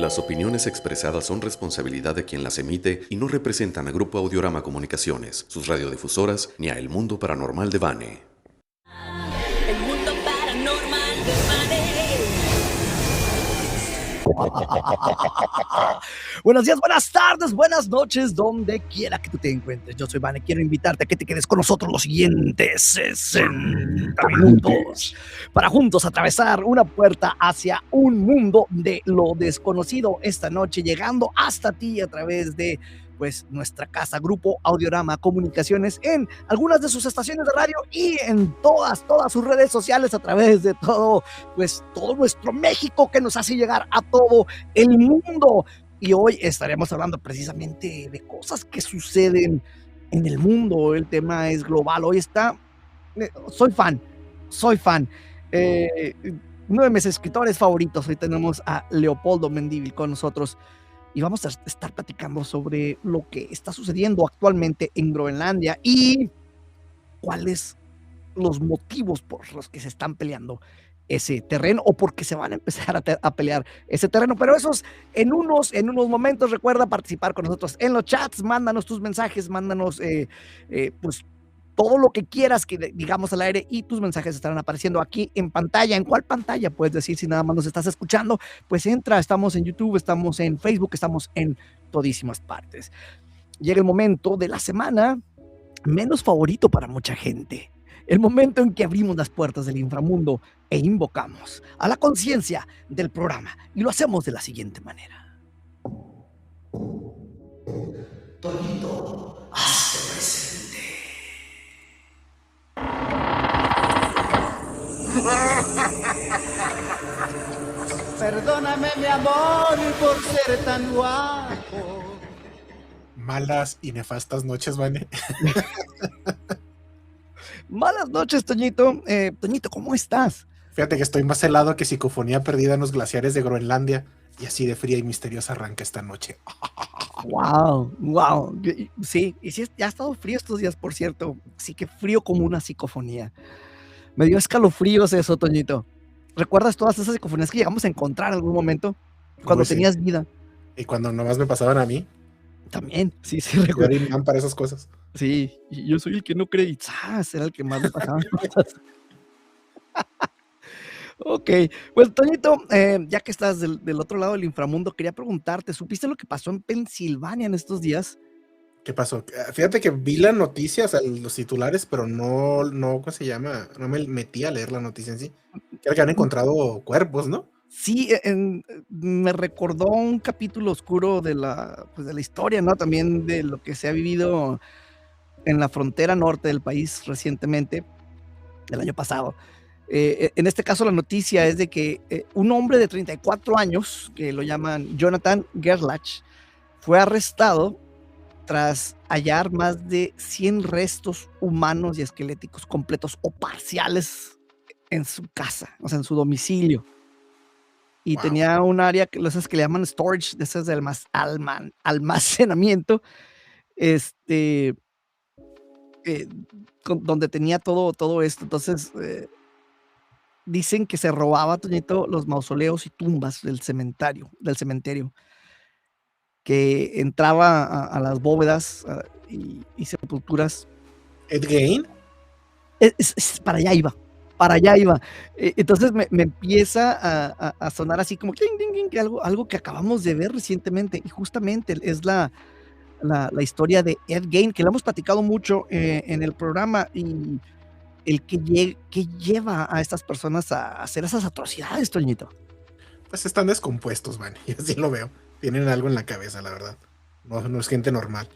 Las opiniones expresadas son responsabilidad de quien las emite y no representan a Grupo Audiorama Comunicaciones, sus radiodifusoras, ni a El Mundo Paranormal de Vane. El mundo paranormal de Vane. Buenos días, buenas tardes, buenas noches, donde quiera que tú te encuentres. Yo soy Vane, quiero invitarte a que te quedes con nosotros los siguientes 60 minutos para juntos atravesar una puerta hacia un mundo de lo desconocido esta noche, llegando hasta ti a través de nuestra casa, Grupo Audiorama Comunicaciones, en algunas de sus estaciones de radio y en todas sus redes sociales, a través de todo nuestro México, que nos hace llegar a todo el mundo. Y hoy estaremos hablando precisamente de cosas que suceden en el mundo. El tema es global. Hoy soy fan. Uno de mis escritores favoritos. Hoy tenemos a Leopoldo Mendívil con nosotros y vamos a estar platicando sobre lo que está sucediendo actualmente en Groenlandia y cuáles los motivos por los que se están peleando ese terreno o porque se van a empezar a pelear ese terreno. Pero esos en unos momentos. Recuerda participar con nosotros en los chats, mándanos tus mensajes, mándanos todo lo que quieras que digamos al aire, y tus mensajes estarán apareciendo aquí en pantalla. ¿En cuál pantalla? Puedes decir, si nada más nos estás escuchando, pues entra, estamos en YouTube, estamos en Facebook, estamos en todísimas partes. Llega el momento de la semana menos favorito para mucha gente. El momento en que abrimos las puertas del inframundo e invocamos a la conciencia del programa. Y lo hacemos de la siguiente manera. Toñito, hazte presente. Perdóname, mi amor, por ser tan guapo. Malas y nefastas noches, Vane. Malas noches, Toñito. Toñito, ¿cómo estás? Fíjate que estoy más helado que psicofonía perdida en los glaciares de Groenlandia, y así de fría y misteriosa arranca esta noche. Wow. Sí, y sí, ya ha estado frío estos días, por cierto. Sí, que frío como una psicofonía. Me dio escalofríos eso, Toñito. ¿Recuerdas todas esas psicofonías que llegamos a encontrar en algún momento? Cuando tenías vida. Y cuando nomás me pasaban a mí. También, sí, recuerdo. Yo era para esas cosas. Sí, y yo soy el que no cree, y era el que más me pasaban cosas. Ok, pues Toñito, ya que estás del otro lado del inframundo, quería preguntarte, ¿supiste lo que pasó en Pensilvania en estos días? ¿Qué pasó? Fíjate que vi la noticia, o sea, los titulares, pero no, ¿cómo se llama? No me metí a leer la noticia en sí. Creo que han encontrado cuerpos, ¿no? Sí, me recordó un capítulo oscuro de la historia, ¿no? También de lo que se ha vivido en la frontera norte del país recientemente, el año pasado. En este caso, la noticia es de que un hombre de 34 años, que lo llaman Jonathan Gerlach, fue arrestado tras hallar más de 100 restos humanos y esqueléticos completos o parciales en su casa, o sea, en su domicilio. Y wow. Tenía un área que le llaman storage, de esas de almacenamiento, donde tenía todo esto. Entonces, dicen que se robaba, Toñito, los mausoleos y tumbas del cementerio, que entraba a las bóvedas y sepulturas. ¿Ed Gein? Para allá iba. Entonces me empieza a sonar así como algo que acabamos de ver recientemente, y justamente es la historia de Ed Gein, que lo hemos platicado mucho en el programa, y el que lleva a estas personas a hacer esas atrocidades, Toñito. Pues están descompuestos, man, yo así lo veo. Tienen algo en la cabeza, la verdad. No es gente normal.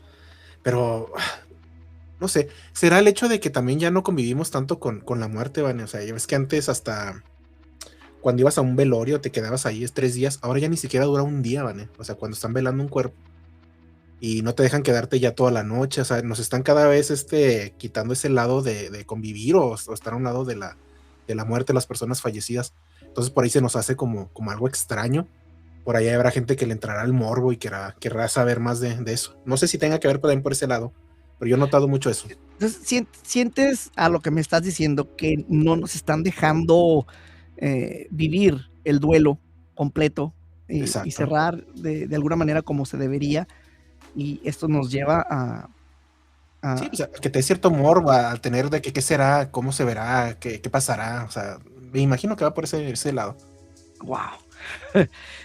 Pero no sé, ¿será el hecho de que también ya no convivimos tanto con la muerte, Vane? O sea, ya ves que antes, hasta cuando ibas a un velorio te quedabas ahí 3 días, ahora ya ni siquiera dura un día, Vane. O sea, cuando están velando un cuerpo y no te dejan quedarte ya toda la noche, o sea, nos están cada vez quitando ese lado de convivir o estar a un lado de la muerte de las personas fallecidas. Entonces por ahí se nos hace como algo extraño. Por ahí habrá gente que le entrará al morbo y querrá saber más de eso. No sé si tenga que ver también por ese lado, pero yo he notado mucho eso. Entonces, ¿sientes a lo que me estás diciendo que no nos están dejando vivir el duelo completo y Exacto. cerrar de alguna manera como se debería, y esto nos lleva Sí, a o sea, que te dé cierto morbo a tener de que qué será, cómo se verá, qué pasará. O sea, me imagino que va por ese lado. wow.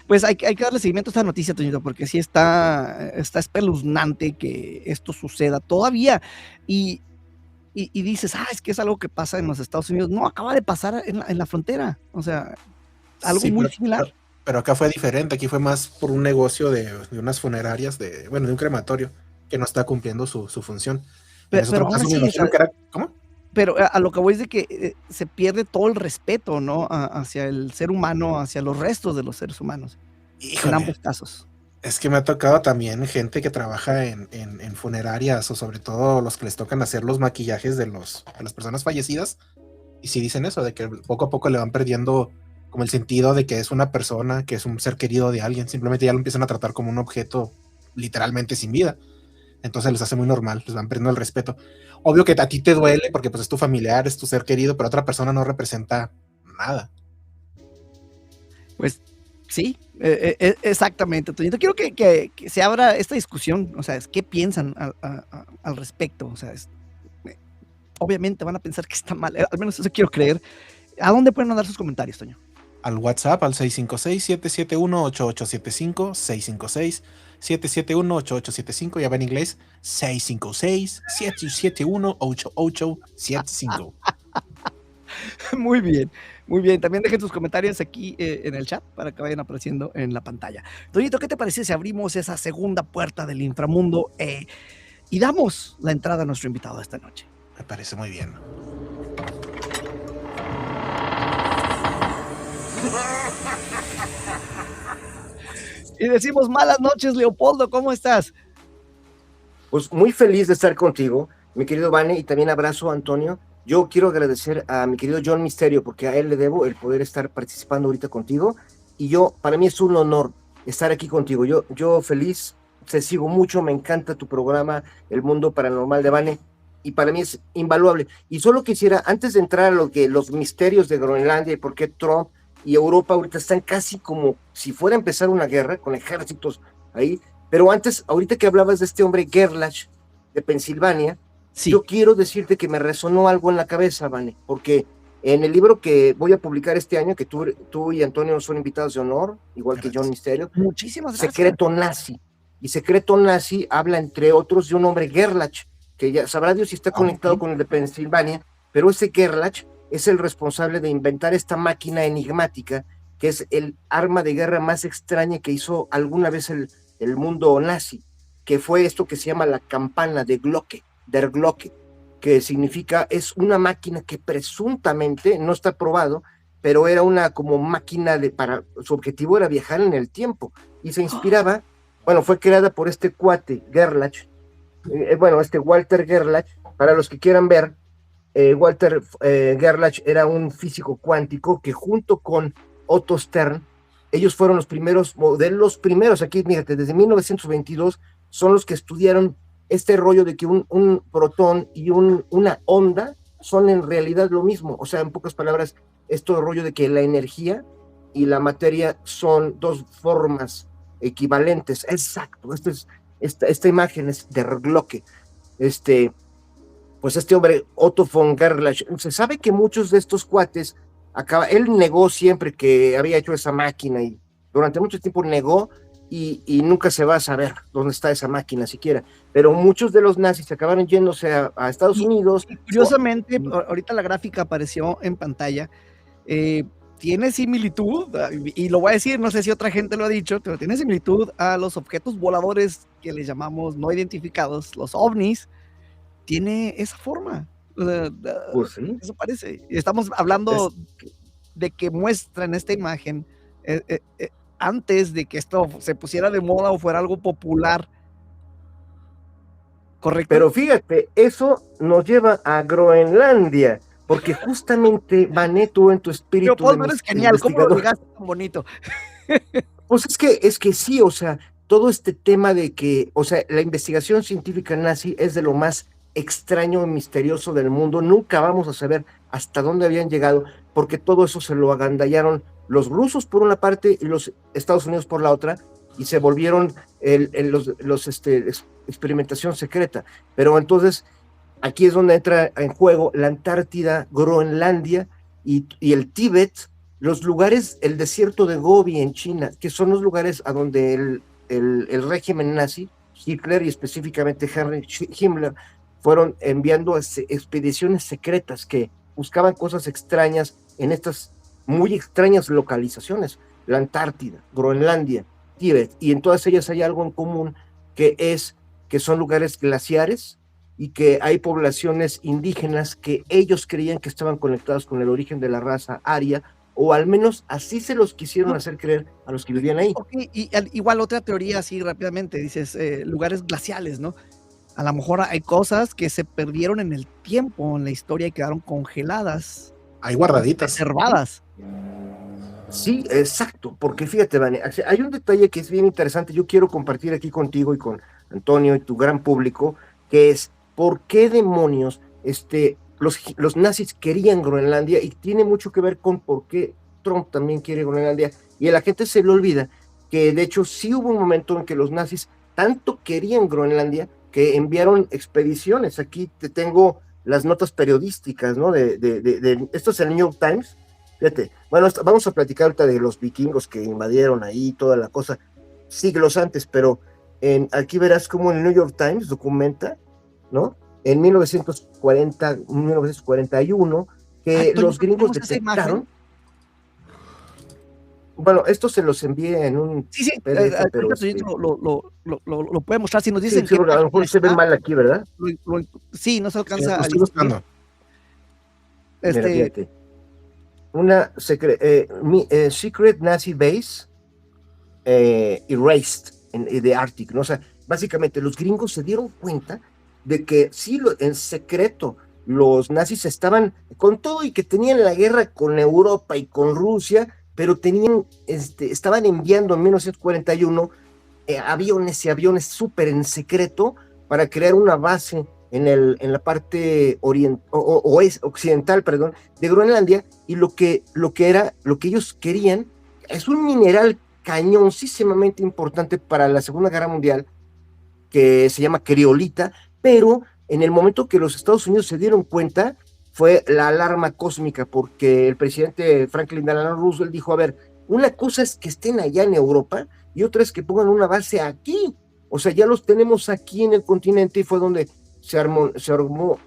Pues hay que darle seguimiento a esta noticia, Toñito, porque sí está espeluznante que esto suceda todavía. Y dices, es que es algo que pasa en los Estados Unidos. No, acaba de pasar en la frontera. O sea, algo Sí, muy similar. pero acá fue diferente. Aquí fue más por un negocio de unas funerarias, de un crematorio que no está cumpliendo su función. En ese Pero otro aún caso me así, o imagino sea, que era, ¿cómo? pero a lo que voy es de que se pierde todo el respeto, ¿no? Hacia el ser humano, hacia los restos de los seres humanos, en Híjole, ambos casos. es que me ha tocado también gente que trabaja en funerarias o sobre todo los que les tocan hacer los maquillajes de las personas fallecidas. Y sí dicen eso, de que poco a poco le van perdiendo como el sentido de que es una persona, que es un ser querido de alguien. Simplemente ya lo empiezan a tratar como un objeto literalmente sin vida. Entonces les hace muy normal, les van perdiendo el respeto. Obvio que a ti te duele porque pues es tu familiar, es tu ser querido, pero otra persona no representa nada. Pues sí, exactamente, Toñito. Quiero que se abra esta discusión, o sea, ¿qué piensan al respecto? O sea, obviamente van a pensar que está mal, al menos eso quiero creer. ¿A dónde pueden mandar sus comentarios, Toño? Al WhatsApp, al 656-771-8875, 656-771-8875, ya va en inglés, 656-771-8875. Muy bien, muy bien. También dejen sus comentarios aquí en el chat para que vayan apareciendo en la pantalla. Toñito, ¿qué te parece si abrimos esa segunda puerta del inframundo y damos la entrada a nuestro invitado de esta noche? Me parece muy bien. Y decimos malas noches, Leopoldo, ¿cómo estás? Pues muy feliz de estar contigo, mi querido Vane, y también abrazo a Antonio. Yo quiero agradecer a mi querido John Misterio, porque a él le debo el poder estar participando ahorita contigo, y para mí es un honor estar aquí contigo. Yo feliz, te sigo mucho, me encanta tu programa, El Mundo Paranormal de Vane, y para mí es invaluable. Y solo quisiera, antes de entrar a los misterios de Groenlandia y por qué Trump y Europa ahorita están casi como si fuera a empezar una guerra con ejércitos ahí, pero antes, ahorita que hablabas de este hombre Gerlach de Pensilvania, Sí. yo quiero decirte que me resonó algo en la cabeza, Vane, porque en el libro que voy a publicar este año, que tú y Antonio son invitados de honor, igual Gracias. que John Misterio, Muchísimas gracias. Secreto Nazi. Y Secreto Nazi habla, entre otros, de un hombre Gerlach, que ya sabrá Dios si está conectado con el de Pensilvania, pero ese Gerlach es el responsable de inventar esta máquina enigmática, que es el arma de guerra más extraña que hizo alguna vez el mundo nazi, que fue esto que se llama la campana de Glocke, der Glocke, que significa, es una máquina que presuntamente, no está probado, pero era una como máquina su objetivo era viajar en el tiempo, y se inspiraba, fue creada por este cuate, Gerlach, este Walter Gerlach, para los que quieran ver, Walter Gerlach era un físico cuántico que junto con Otto Stern, ellos fueron los primeros, aquí, fíjate, desde 1922, son los que estudiaron este rollo de que un protón y una onda son en realidad lo mismo. O sea, en pocas palabras, esto rollo de que la energía y la materia son dos formas equivalentes. Exacto, esta imagen es de Glocke. Pues este hombre, Otto von Gerlach, se sabe que muchos de estos cuates él negó siempre que había hecho esa máquina y durante mucho tiempo negó y nunca se va a saber dónde está esa máquina siquiera, pero muchos de los nazis acabaron yéndose a Estados Unidos. Y curiosamente, ahorita la gráfica apareció en pantalla, tiene similitud, y lo voy a decir, no sé si otra gente lo ha dicho, pero tiene similitud a los objetos voladores que les llamamos no identificados, los ovnis, tiene esa forma. Pues sí. Eso parece. Estamos hablando de que muestran esta imagen antes de que esto se pusiera de moda o fuera algo popular. ¿Correcto? Pero fíjate, eso nos lleva a Groenlandia, porque justamente, Vane, tú en tu espíritu Leopoldo, eres genial, ¿cómo lo llegaste tan bonito? Pues es que sí, o sea, todo este tema de que, o sea, la investigación científica nazi es de lo más extraño y misterioso del mundo. Nunca vamos a saber hasta dónde habían llegado, porque todo eso se lo agandallaron los rusos por una parte y los Estados Unidos por la otra, y se volvieron experimentación secreta. Pero entonces, aquí es donde entra en juego la Antártida, Groenlandia y el Tíbet, los lugares, el desierto de Gobi en China, que son los lugares a donde el régimen nazi, Hitler y específicamente Henry Himmler, fueron enviando expediciones secretas que buscaban cosas extrañas en estas muy extrañas localizaciones, la Antártida, Groenlandia, Tíbet, y en todas ellas hay algo en común, que son lugares glaciares y que hay poblaciones indígenas que ellos creían que estaban conectados con el origen de la raza aria, o al menos así se los quisieron hacer creer a los que vivían ahí. Okay, y igual otra teoría así rápidamente, dices lugares glaciales, ¿no? A lo mejor hay cosas que se perdieron en el tiempo, en la historia, y quedaron congeladas. Hay guardaditas. Reservadas. Sí, exacto, porque fíjate, Vane, hay un detalle que es bien interesante, yo quiero compartir aquí contigo y con Antonio y tu gran público, que es, ¿por qué demonios los nazis querían Groenlandia? Y tiene mucho que ver con por qué Trump también quiere Groenlandia, y a la gente se le olvida que de hecho sí hubo un momento en que los nazis tanto querían Groenlandia que enviaron expediciones. Aquí te tengo las notas periodísticas, ¿no? Esto es el New York Times. Fíjate, bueno, vamos a platicar ahorita de los vikingos que invadieron ahí, toda la cosa, siglos antes, pero aquí verás cómo el New York Times documenta, ¿no? En 1941, que los gringos detectaron. Bueno, esto se los envié en un... Sí, pero lo puede mostrar si nos dicen sí, a lo mejor se ve mal aquí, ¿verdad? Sí, no se alcanza a buscando. Mira, fíjate. Una Secret Nazi Base Erased in the Arctic, ¿no? O sea, básicamente los gringos se dieron cuenta de que sí, en secreto, los nazis estaban con todo y que tenían la guerra con Europa y con Rusia, pero estaban enviando en 1941 aviones y aviones súper en secreto para crear una base en la parte occidental, perdón, de Groenlandia, y lo que ellos querían es un mineral cañoncísimamente importante para la Segunda Guerra Mundial, que se llama criolita, pero en el momento que los Estados Unidos se dieron cuenta, fue la alarma cósmica, porque el presidente Franklin Delano Roosevelt dijo, a ver, una cosa es que estén allá en Europa, y otra es que pongan una base aquí, o sea, ya los tenemos aquí en el continente, y fue donde se armó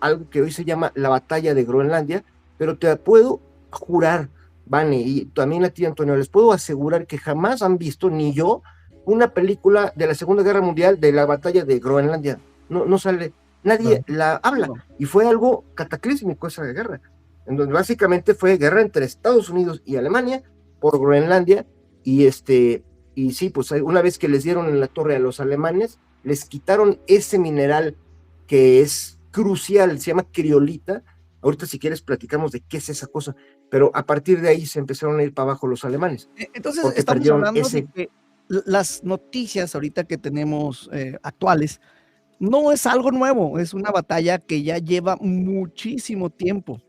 algo que hoy se llama la batalla de Groenlandia, pero te puedo jurar, Vane, y también a ti, Antonio, les puedo asegurar que jamás han visto, ni yo, una película de la Segunda Guerra Mundial de la batalla de Groenlandia. No sale, nadie la habla, y fue algo cataclísmico esa guerra, en donde básicamente fue guerra entre Estados Unidos y Alemania por Groenlandia, y sí, pues una vez que les dieron en la torre a los alemanes, les quitaron ese mineral que es crucial, se llama criolita. Ahorita si quieres platicamos de qué es esa cosa, pero a partir de ahí se empezaron a ir para abajo los alemanes. Entonces estamos hablando de que las noticias ahorita que tenemos actuales no es algo nuevo, es una batalla que ya lleva muchísimo tiempo.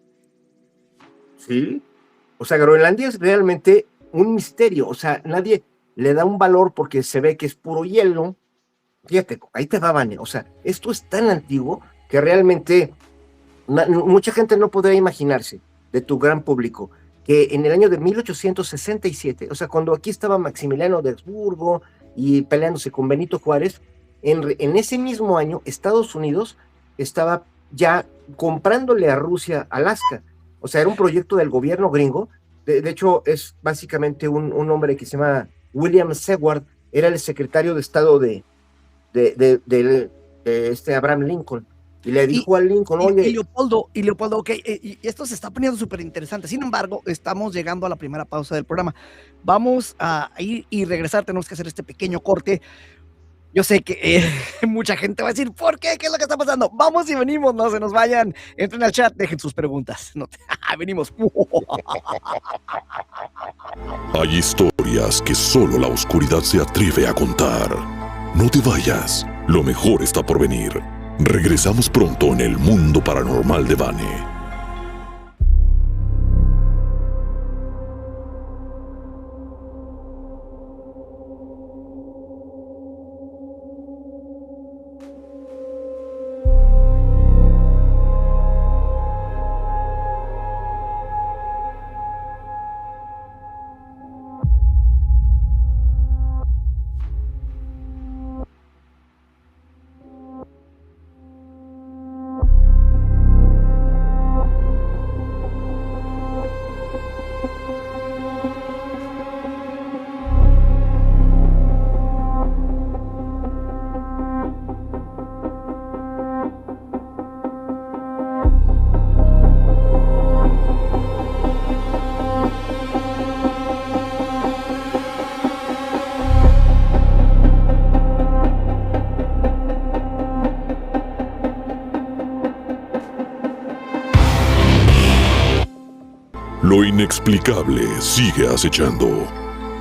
Sí, o sea, Groenlandia es realmente un misterio, o sea, nadie le da un valor porque se ve que es puro hielo. Fíjate, ahí te va, Vane, o sea, esto es tan antiguo que realmente mucha gente no podría imaginarse, de tu gran público, que en el año de 1867, o sea, cuando aquí estaba Maximiliano de Habsburgo y peleándose con Benito Juárez, en ese mismo año Estados Unidos estaba ya comprándole a Rusia Alaska, o sea, era un proyecto del gobierno gringo. De hecho es básicamente un hombre que se llama William Seward, era el secretario de Estado de Abraham Lincoln, y le dijo a Lincoln, oye... Y Leopoldo, ok, y esto se está poniendo súper interesante. Sin embargo, estamos llegando a la primera pausa del programa. Vamos a ir y regresar, tenemos que hacer este pequeño corte. Yo sé que mucha gente va a decir, ¿por qué? ¿Qué es lo que está pasando? Vamos y venimos, no se nos vayan. Entren al chat, dejen sus preguntas. Venimos. Hay historias que solo la oscuridad se atreve a contar. No te vayas, lo mejor está por venir. Regresamos pronto en el mundo paranormal de Vane. Lo inexplicable sigue acechando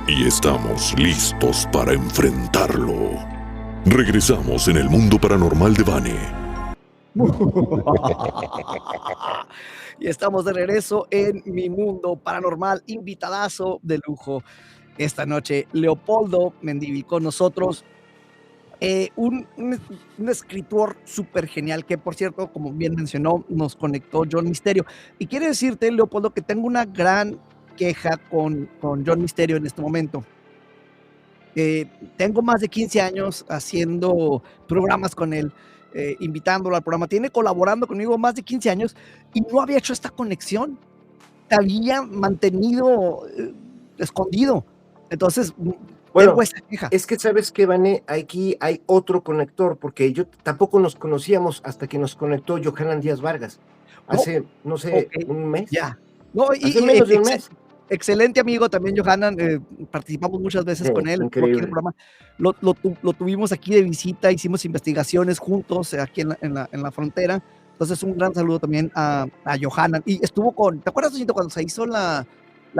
y estamos listos para enfrentarlo. Regresamos en el mundo paranormal de Vane. Y estamos de regreso en Mi Mundo Paranormal, invitadazo de lujo. Esta noche, Leopoldo Mendívil con nosotros. Un escritor súper genial que, por cierto, como bien mencionó, nos conectó John Misterio. Y quiero decirte, Leopoldo, que tengo una gran queja con John Misterio en este momento. Tengo más de 15 años haciendo programas con él, invitándolo al programa. Tiene colaborando conmigo más de 15 años y no había hecho esta conexión. Te había mantenido escondido. Entonces, Bueno, tengo esa queja. es que sabes que, Vane, aquí hay otro conector, porque yo tampoco nos conocíamos hasta que nos conectó Johanan Díaz Vargas. Hace, no sé, Ok, un mes. ya. No, Hace menos de un mes. excelente amigo también, Johanan. Participamos muchas veces Sí, con él. Estuvo aquí en increíble. el programa. Lo tuvimos aquí de visita, hicimos investigaciones juntos aquí en la frontera. Entonces, un gran saludo también a Johanan. Y estuvo ¿te acuerdas, Toñito, cuando se hizo la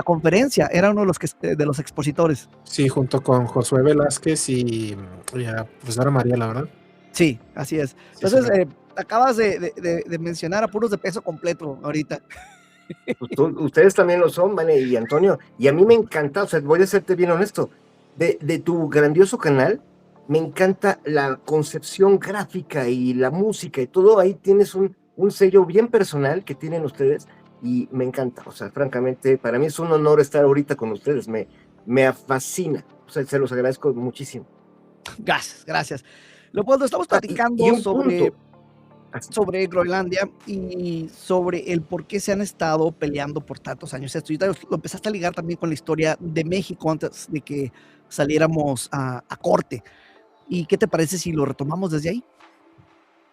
conferencia? Era uno de los expositores. Sí, junto con Josué Velázquez y a profesora María, la verdad. Sí, así es. Sí, Entonces, sí. acabas de mencionar a puros de peso completo ahorita. Pues ustedes también lo son, Vane y Antonio, y a mí me encanta, o sea, voy a serte bien honesto, de tu grandioso canal, me encanta la concepción gráfica y la música y todo, ahí tienes un sello bien personal que tienen ustedes, y me encanta, o sea, francamente, para mí es un honor estar ahorita con ustedes, me fascina, o sea, se los agradezco muchísimo. Gracias. Leopoldo, estamos Y platicando un punto, sobre Groenlandia y sobre el por qué se han estado peleando por tantos años esto. Y lo empezaste a ligar también con la historia de México antes de que saliéramos a corte. ¿Y qué te parece si lo retomamos desde ahí?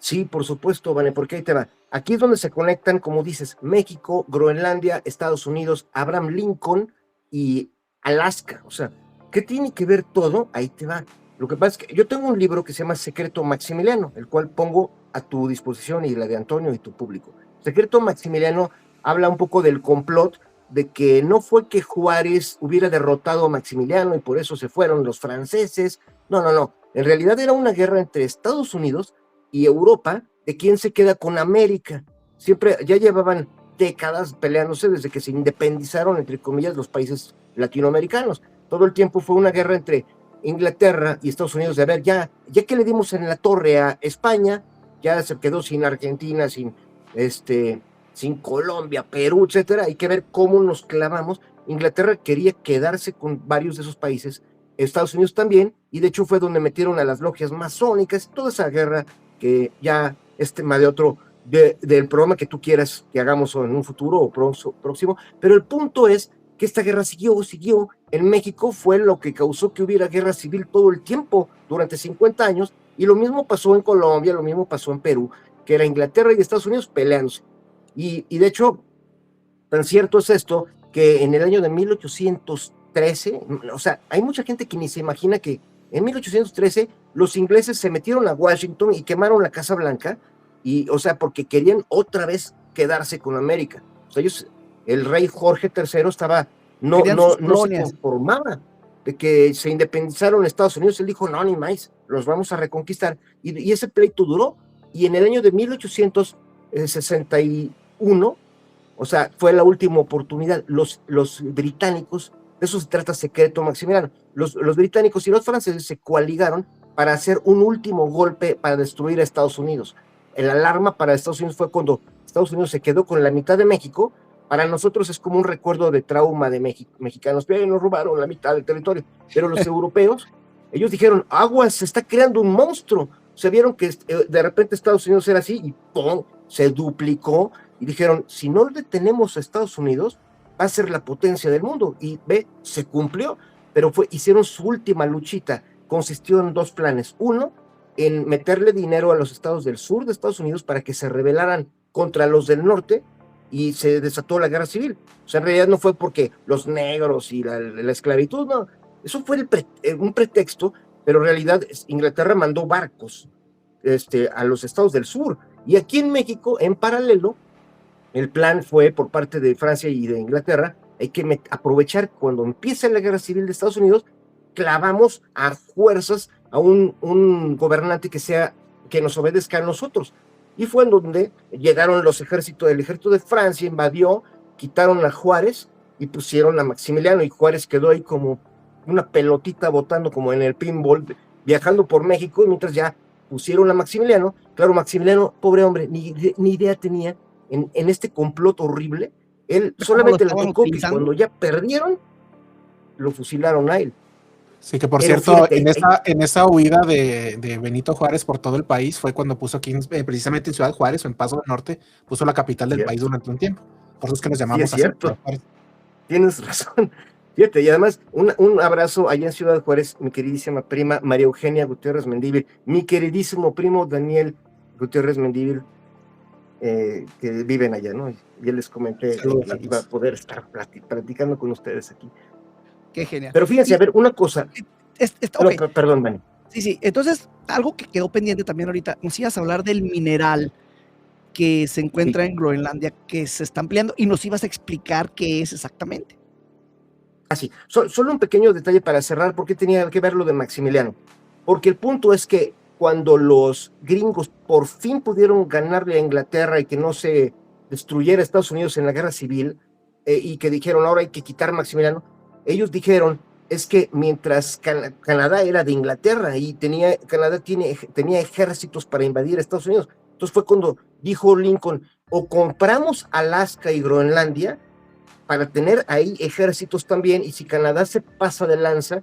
sí, por supuesto, Vane, porque ahí te va. Aquí es donde se conectan, como dices, México, Groenlandia, Estados Unidos, Abraham Lincoln y Alaska. O sea, ¿qué tiene que ver todo? Ahí te va. Lo que pasa es que yo tengo un libro que se llama Secreto Maximiliano, el cual pongo a tu disposición y la de Antonio y tu público. Secreto Maximiliano habla un poco del complot de que no fue que Juárez hubiera derrotado a Maximiliano y por eso se fueron los franceses. No, no, no. En realidad era una guerra entre Estados Unidos y Europa de quién se queda con América. Siempre, ya llevaban décadas peleándose desde que se independizaron, entre comillas, los países latinoamericanos. Todo el tiempo fue una guerra entre Inglaterra y Estados Unidos de, a ver, ya que le dimos en la torre a España, ya se quedó sin Argentina, sin Colombia, Perú, etcétera, hay que ver cómo nos clavamos. Inglaterra quería quedarse con varios de esos países, Estados Unidos también, y de hecho fue donde metieron a las logias masónicas, toda esa guerra que ya es tema de otro, del programa que tú quieras que hagamos en un futuro o próximo, pero el punto es que esta guerra siguió, en México fue lo que causó que hubiera guerra civil todo el tiempo, durante 50 años, y lo mismo pasó en Colombia, lo mismo pasó en Perú, que era Inglaterra y Estados Unidos peleándose, y de hecho, tan cierto es esto, que en el año de 1813, o sea, hay mucha gente que ni se imagina que en 1813 los ingleses se metieron a Washington y quemaron la Casa Blanca, y, o sea, porque querían otra vez quedarse con América. O sea, el rey Jorge III estaba, no se conformaba de que se independizaron Estados Unidos. Él dijo, no, ni más, los vamos a reconquistar. Y ese pleito duró, y en el año de 1861, o sea, fue la última oportunidad. Los británicos, de eso se trata Secreto Maximiliano, los británicos y los franceses se coaligaron para hacer un último golpe para destruir a Estados Unidos. El alarma para Estados Unidos fue cuando Estados Unidos se quedó con la mitad de México. Para nosotros es como un recuerdo de trauma de mexicanos, pero nos robaron la mitad del territorio. Pero los europeos, ellos dijeron, aguas, se está creando un monstruo. Se vieron que de repente Estados Unidos era así y ¡pum!, se duplicó. Y dijeron, si no detenemos a Estados Unidos, va a ser la potencia del mundo. Y se cumplió, pero hicieron su última luchita. Consistió en dos planes. Uno, en meterle dinero a los estados del sur de Estados Unidos para que se rebelaran contra los del norte, y se desató la guerra civil. O sea, en realidad no fue porque los negros y la esclavitud, no. Eso fue un pretexto, pero en realidad Inglaterra mandó barcos a los estados del sur. Y aquí en México, en paralelo, El plan fue por parte de Francia y de Inglaterra, hay que aprovechar cuando empiece la guerra civil de Estados Unidos, clavamos a fuerzas a un gobernante que nos obedezca a nosotros. Y fue en donde llegaron el ejército de Francia, invadió, quitaron a Juárez y pusieron a Maximiliano, y Juárez quedó ahí como una pelotita botando como en el pinball, viajando por México, mientras ya pusieron a Maximiliano. Claro, Maximiliano, pobre hombre, ni idea tenía en este complot horrible. Él solamente le tocó que cuando ya perdieron, lo fusilaron a él. Sí, que por cierto, en esa huida de Benito Juárez por todo el país fue cuando puso aquí, precisamente en Ciudad Juárez o en Paso del Norte, puso la capital del país durante un tiempo. Por eso es que nos llamamos así. Tienes razón. Fíjate, y además, un abrazo allá en Ciudad Juárez, mi queridísima prima María Eugenia Gutiérrez Mendívil, mi queridísimo primo Daniel Gutiérrez Mendívil, que viven allá, ¿no? Ya les comenté que iba a poder estar platicando con ustedes aquí. Qué genial. Pero fíjense, a ver, una cosa. Okay. Perdón, Dani. Sí. Entonces, algo que quedó pendiente también ahorita, nos ibas a hablar del mineral que se encuentra en Groenlandia, que se está ampliando, y nos ibas a explicar qué es exactamente. Así, solo un pequeño detalle para cerrar, ¿por qué tenía que ver lo de Maximiliano? Porque el punto es que cuando los gringos por fin pudieron ganarle a Inglaterra y que no se destruyera Estados Unidos en la guerra civil, y que dijeron ahora hay que quitar a Maximiliano, ellos dijeron, es que mientras Canadá era de Inglaterra y Canadá tenía ejércitos para invadir Estados Unidos, entonces fue cuando dijo Lincoln, o compramos Alaska y Groenlandia para tener ahí ejércitos también, y si Canadá se pasa de lanza,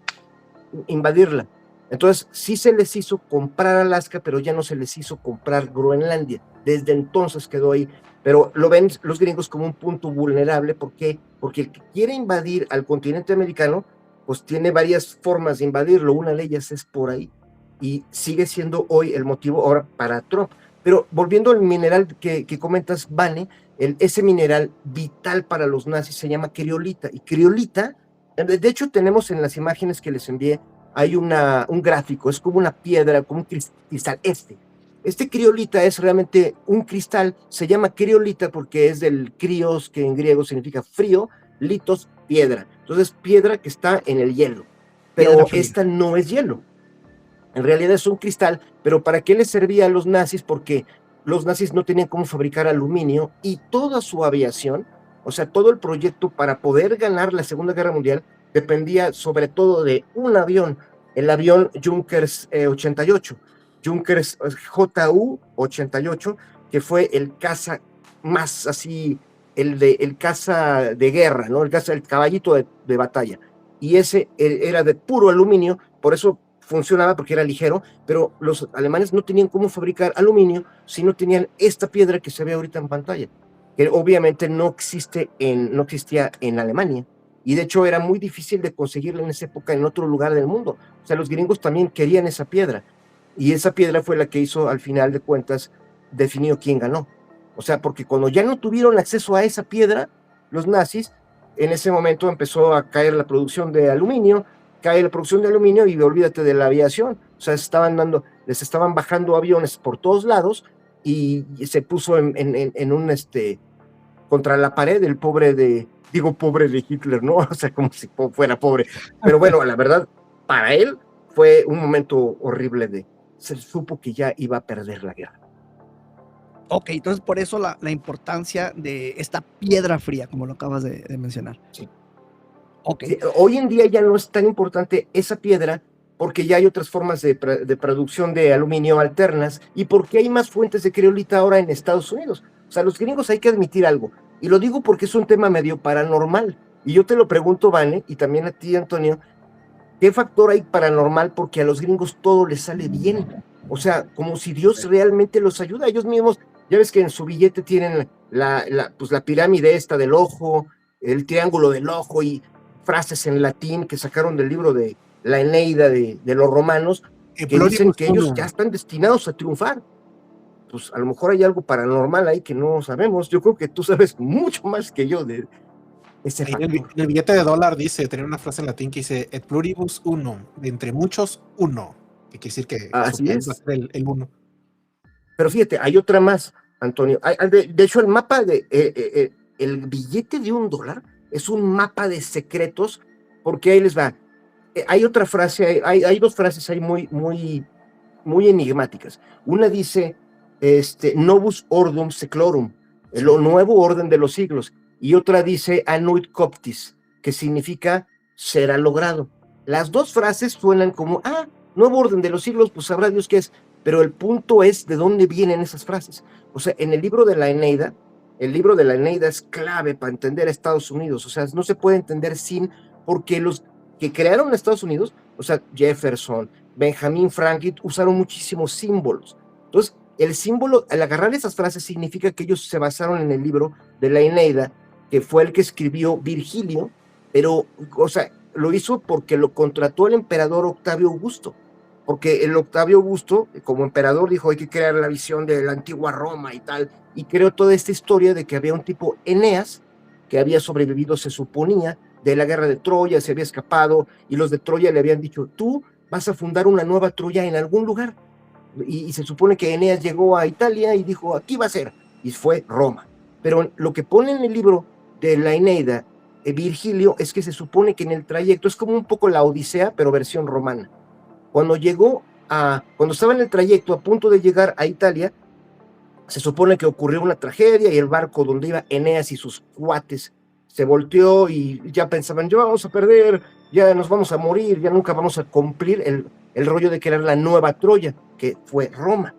invadirla. Entonces sí se les hizo comprar Alaska, pero ya no se les hizo comprar Groenlandia. Desde entonces quedó ahí. Pero lo ven los gringos como un punto vulnerable. ¿Por qué? Porque el que quiere invadir al continente americano, pues tiene varias formas de invadirlo. Una de ellas es por ahí. Y sigue siendo hoy el motivo ahora para Trump. Pero volviendo al mineral que comentas, Vane, ese mineral vital para los nazis se llama criolita. Y criolita, de hecho tenemos en las imágenes que les envié, hay un gráfico, es como una piedra, como un cristal. Este criolita es realmente un cristal, se llama criolita porque es del krios, que en griego significa frío, litos, piedra. Entonces, piedra que está en el hielo. Pero esta no es hielo. En realidad es un cristal, pero ¿para qué les servía a los nazis? Porque los nazis no tenían cómo fabricar aluminio y toda su aviación, o sea, todo el proyecto para poder ganar la Segunda Guerra Mundial, dependía sobre todo de un avión, el avión Junkers 88, Junkers JU-88, que fue el caza más así, el caza de guerra, ¿no? El caballito de batalla. Y ese era de puro aluminio, por eso funcionaba, porque era ligero, pero los alemanes no tenían cómo fabricar aluminio si no tenían esta piedra que se ve ahorita en pantalla, que obviamente no existía en Alemania. Y de hecho era muy difícil de conseguirla en esa época en otro lugar del mundo. O sea, los gringos también querían esa piedra. Y esa piedra fue la que hizo, al final de cuentas, definió quién ganó. O sea, porque cuando ya no tuvieron acceso a esa piedra, los nazis, en ese momento empezó a caer la producción de aluminio, y olvídate de la aviación. O sea, les estaban bajando aviones por todos lados, y se puso en un contra la pared el pobre de Hitler, ¿no? O sea, como si fuera pobre. Pero bueno, la verdad, para él fue un momento horrible se supo que ya iba a perder la guerra. Ok, entonces por eso la importancia de esta piedra fría, como lo acabas de mencionar. Sí. Okay. Hoy en día ya no es tan importante esa piedra, porque ya hay otras formas de producción de aluminio alternas, y porque hay más fuentes de criolita ahora en Estados Unidos. O sea, los gringos, hay que admitir algo, y lo digo porque es un tema medio paranormal, y yo te lo pregunto, Vane, y también a ti, Antonio, ¿qué factor hay paranormal? Porque a los gringos todo les sale bien, o sea, como si Dios realmente los ayuda. Ellos mismos, ya ves que en su billete tienen pues la pirámide esta del ojo, el triángulo del ojo, y frases en latín que sacaron del libro de la Eneida de los romanos, que dicen que ellos ya están destinados a triunfar. Pues a lo mejor hay algo paranormal ahí que no sabemos. Yo creo que tú sabes mucho más que yo de ese factor. El billete de dólar dice, tenía una frase en latín que dice, et pluribus unum, de entre muchos uno, que quiere decir que así es. va a ser el uno. Pero fíjate, hay otra más. Antonio. De hecho, el mapa el billete de $1 es un mapa de secretos, porque ahí les va. Hay otra frase, hay dos frases ahí muy enigmáticas. Una dice, Novus Ordum Seclorum, el nuevo orden de los siglos, y otra dice Annuit Coptis, que significa será logrado. Las dos frases suenan como, nuevo orden de los siglos, pues sabrá Dios qué es, pero el punto es de dónde vienen esas frases. O sea, en el libro de la Eneida es clave para entender a Estados Unidos, o sea, no se puede entender porque los que crearon Estados Unidos, o sea, Jefferson, Benjamin Franklin, usaron muchísimos símbolos. Entonces, el símbolo, al agarrar esas frases, significa que ellos se basaron en el libro de la Eneida, que fue el que escribió Virgilio, pero, o sea, lo hizo porque lo contrató el emperador Octavio Augusto, porque el Octavio Augusto, como emperador, dijo, hay que crear la visión de la antigua Roma y tal, y creó toda esta historia de que había un tipo Eneas, que había sobrevivido, se suponía, de la guerra de Troya, se había escapado, y los de Troya le habían dicho, tú vas a fundar una nueva Troya en algún lugar, y se supone que Eneas llegó a Italia y dijo, aquí va a ser, y fue Roma. Pero lo que pone en el libro de la Eneida, Virgilio, es que se supone que en el trayecto, es como un poco la Odisea, pero versión romana. Cuando estaba en el trayecto, a punto de llegar a Italia, se supone que ocurrió una tragedia y el barco donde iba Eneas y sus cuates se volteó y ya pensaban, ya vamos a perder, ya nos vamos a morir, ya nunca vamos a cumplir el rollo de crear la nueva Troya, que fue Roma.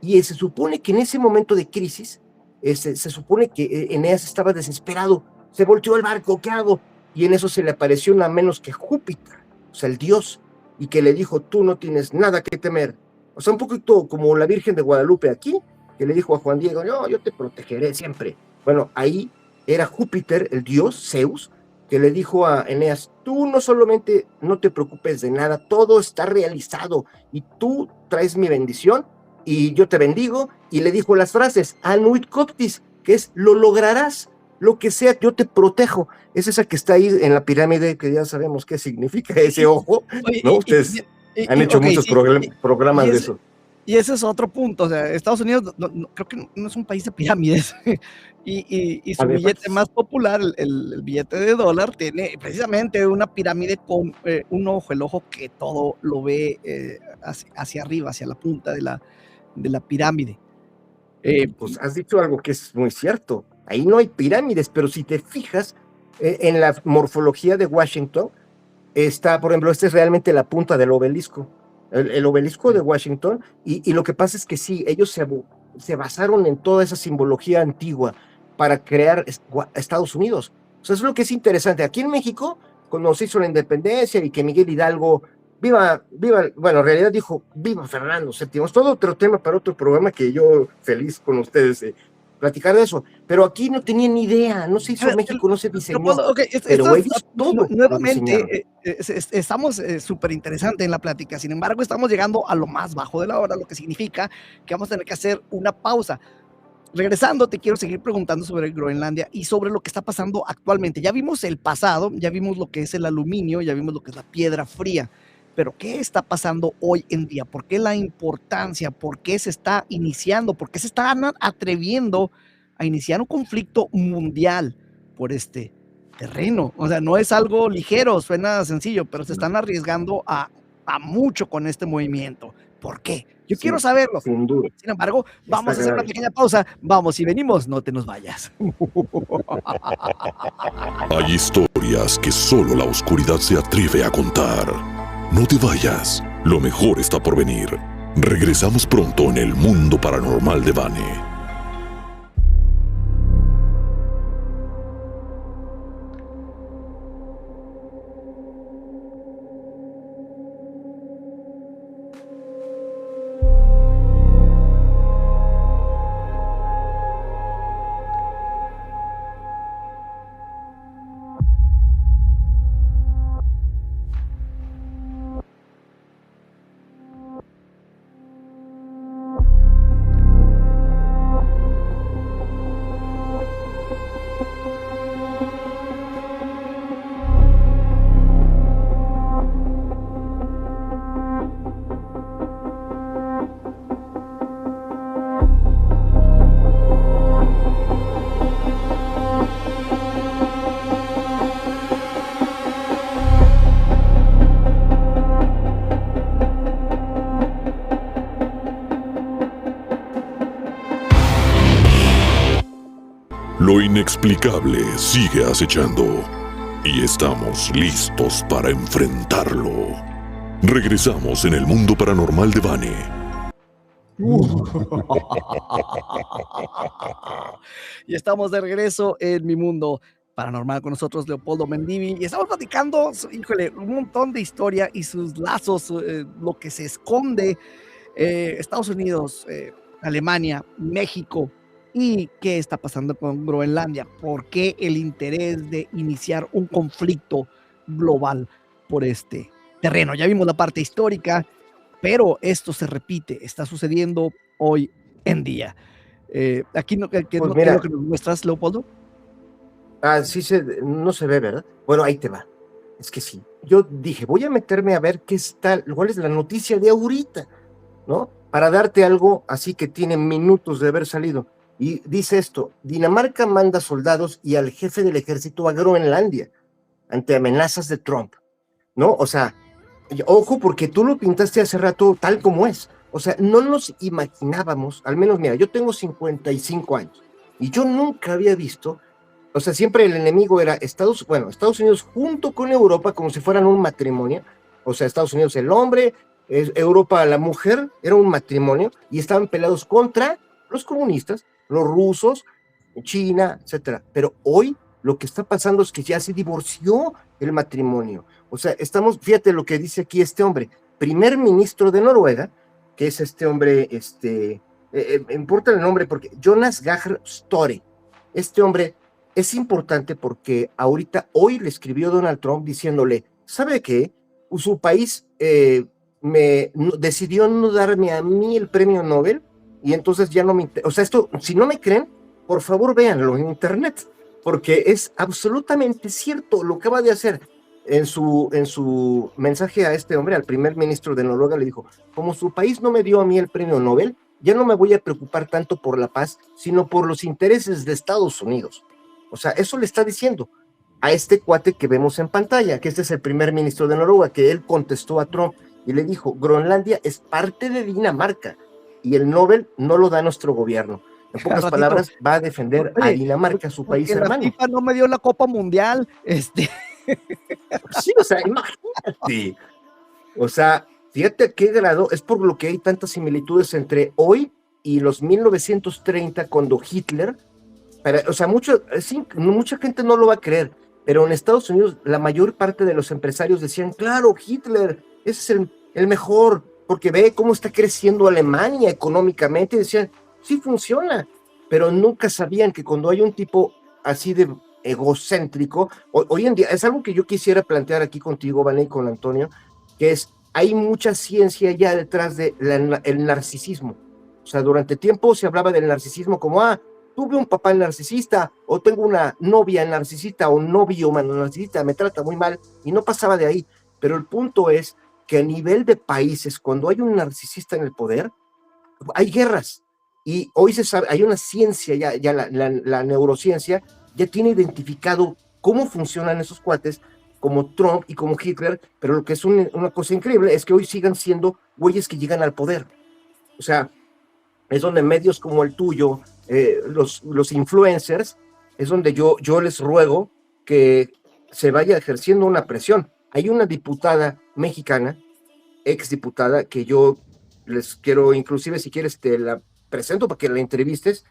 Y se supone que en ese momento de crisis, se supone que Eneas estaba desesperado, se volteó el barco, ¿qué hago? Y en eso se le apareció nada menos que Júpiter, o sea, el dios, y que le dijo, tú no tienes nada que temer. O sea, un poquito como la Virgen de Guadalupe aquí, que le dijo a Juan Diego, no, yo te protegeré siempre. Bueno, ahí era Júpiter, el dios Zeus, que le dijo a Eneas, tú no solamente no te preocupes de nada, todo está realizado, y tú traes mi bendición, y yo te bendigo, y le dijo las frases, Annuit Coptis, que es, lo lograrás, lo que sea, yo te protejo. Es esa que está ahí en la pirámide, que ya sabemos qué significa ese ojo, ¿no? Ustedes han hecho muchos programas de eso. Y ese es otro punto, o sea, Estados Unidos creo que no es un país de pirámides, y su billete más popular, el billete de $1, tiene precisamente una pirámide con un ojo, el ojo que todo lo ve hacia arriba, hacia la punta de la pirámide. Pues has dicho algo que es muy cierto, ahí no hay pirámides, pero si te fijas en la morfología de Washington, está, por ejemplo, esta es realmente la punta del obelisco. El obelisco de Washington, y lo que pasa es que sí, ellos se basaron en toda esa simbología antigua para crear Estados Unidos. O sea, eso es lo que es interesante. Aquí en México, cuando se hizo la independencia y que Miguel Hidalgo, bueno, en realidad dijo, viva Fernando VII, es todo otro tema para otro programa que yo feliz con ustedes platicar de eso, pero aquí no tenían ni idea, no se hizo México, no se diseñó, pero ellos todo nuevamente estamos súper interesante en la plática, sin embargo estamos llegando a lo más bajo de la hora, lo que significa que vamos a tener que hacer una pausa. Regresando, te quiero seguir preguntando sobre Groenlandia y sobre lo que está pasando actualmente. Ya vimos el pasado, ya vimos lo que es el aluminio, ya vimos lo que es la piedra fría, pero ¿qué está pasando hoy en día? ¿Por qué la importancia? ¿Por qué se está iniciando? ¿Por qué se están atreviendo a iniciar un conflicto mundial por este terreno? O sea, no es algo ligero, suena sencillo, pero se están arriesgando a mucho con este movimiento. ¿Por qué? Yo quiero saberlo. Sin duda. Sin embargo, vamos a hacer una pequeña pausa. Vamos y venimos, no te nos vayas. Hay historias que solo la oscuridad se atreve a contar. No te vayas, lo mejor está por venir. Regresamos pronto en el mundo paranormal de Vane. inexplicable sigue acechando y estamos listos para enfrentarlo. Regresamos en el mundo paranormal de Vane. Y estamos de regreso en mi mundo paranormal con nosotros, Leopoldo Mendívil, y estamos platicando, híjole, un montón de historia y sus lazos, lo que se esconde, Estados Unidos, Alemania, México, y qué está pasando con Groenlandia, por qué el interés de iniciar un conflicto global por este terreno. Ya vimos la parte histórica, pero esto se repite, está sucediendo hoy en día. Aquí no, Pues no mira, lo que nos muestras, Leopoldo. sí no se ve, ¿verdad? Bueno, ahí te va. Es que sí. Yo dije, voy a meterme a ver cuál es la noticia de ahorita, ¿no? Para darte algo así que tiene minutos de haber salido. Y dice esto: Dinamarca manda soldados y al jefe del ejército a Groenlandia ante amenazas de Trump, ¿no? O sea, ojo, porque tú lo pintaste hace rato tal como es. O sea, no nos imaginábamos, al menos mira, yo tengo 55 años y yo nunca había visto, o sea, siempre el enemigo era Estados Unidos junto con Europa como si fueran un matrimonio. O sea, Estados Unidos el hombre, Europa la mujer, era un matrimonio y estaban peleados contra los comunistas, los rusos, China, etcétera. Pero hoy lo que está pasando es que ya se divorció el matrimonio. O sea, fíjate lo que dice aquí este hombre, primer ministro de Noruega, que es este hombre, importa el nombre porque Jonas Gahr Støre. Este hombre es importante porque hoy le escribió Donald Trump diciéndole, ¿sabe qué? Su país decidió no darme a mí el premio Nobel y entonces ya no me interesa. O sea, esto, si no me creen, por favor véanlo en internet, porque es absolutamente cierto lo que acaba de hacer. En su mensaje a este hombre, al primer ministro de Noruega, le dijo, como su país no me dio a mí el premio Nobel, ya no me voy a preocupar tanto por la paz, sino por los intereses de Estados Unidos. O sea, eso le está diciendo a este cuate que vemos en pantalla, que este es el primer ministro de Noruega, que él contestó a Trump y le dijo, Groenlandia es parte de Dinamarca y el Nobel no lo da nuestro gobierno. En pocas palabras, va a defender a Dinamarca, su país hermano. La FIFA no me dio la Copa Mundial, Sí, o sea, imagínate. O sea, fíjate a qué grado, es por lo que hay tantas similitudes entre hoy y los 1930, cuando Hitler, o sea, mucha gente no lo va a creer, pero en Estados Unidos la mayor parte de los empresarios decían, claro, Hitler, ese es el mejor, porque ve cómo está creciendo Alemania económicamente, y decían, sí funciona, pero nunca sabían que cuando hay un tipo así de egocéntrico, hoy en día, es algo que yo quisiera plantear aquí contigo, Vane, y con Antonio, que hay mucha ciencia ya detrás del narcisismo. O sea, durante tiempo se hablaba del narcisismo como, tuve un papá narcisista, o tengo una novia narcisista, o novio narcisista, me trata muy mal, y no pasaba de ahí. Pero el punto es que a nivel de países, cuando hay un narcisista en el poder, hay guerras. Y hoy se sabe, hay una ciencia, ya la neurociencia, ya tiene identificado cómo funcionan esos cuates, como Trump y como Hitler, pero lo que es una cosa increíble es que hoy sigan siendo güeyes que llegan al poder. O sea, es donde medios como el tuyo, los influencers, es donde yo les ruego que se vaya ejerciendo una presión. Hay una diputada mexicana, exdiputada, que yo les quiero, inclusive si quieres te la presento para que la entrevistes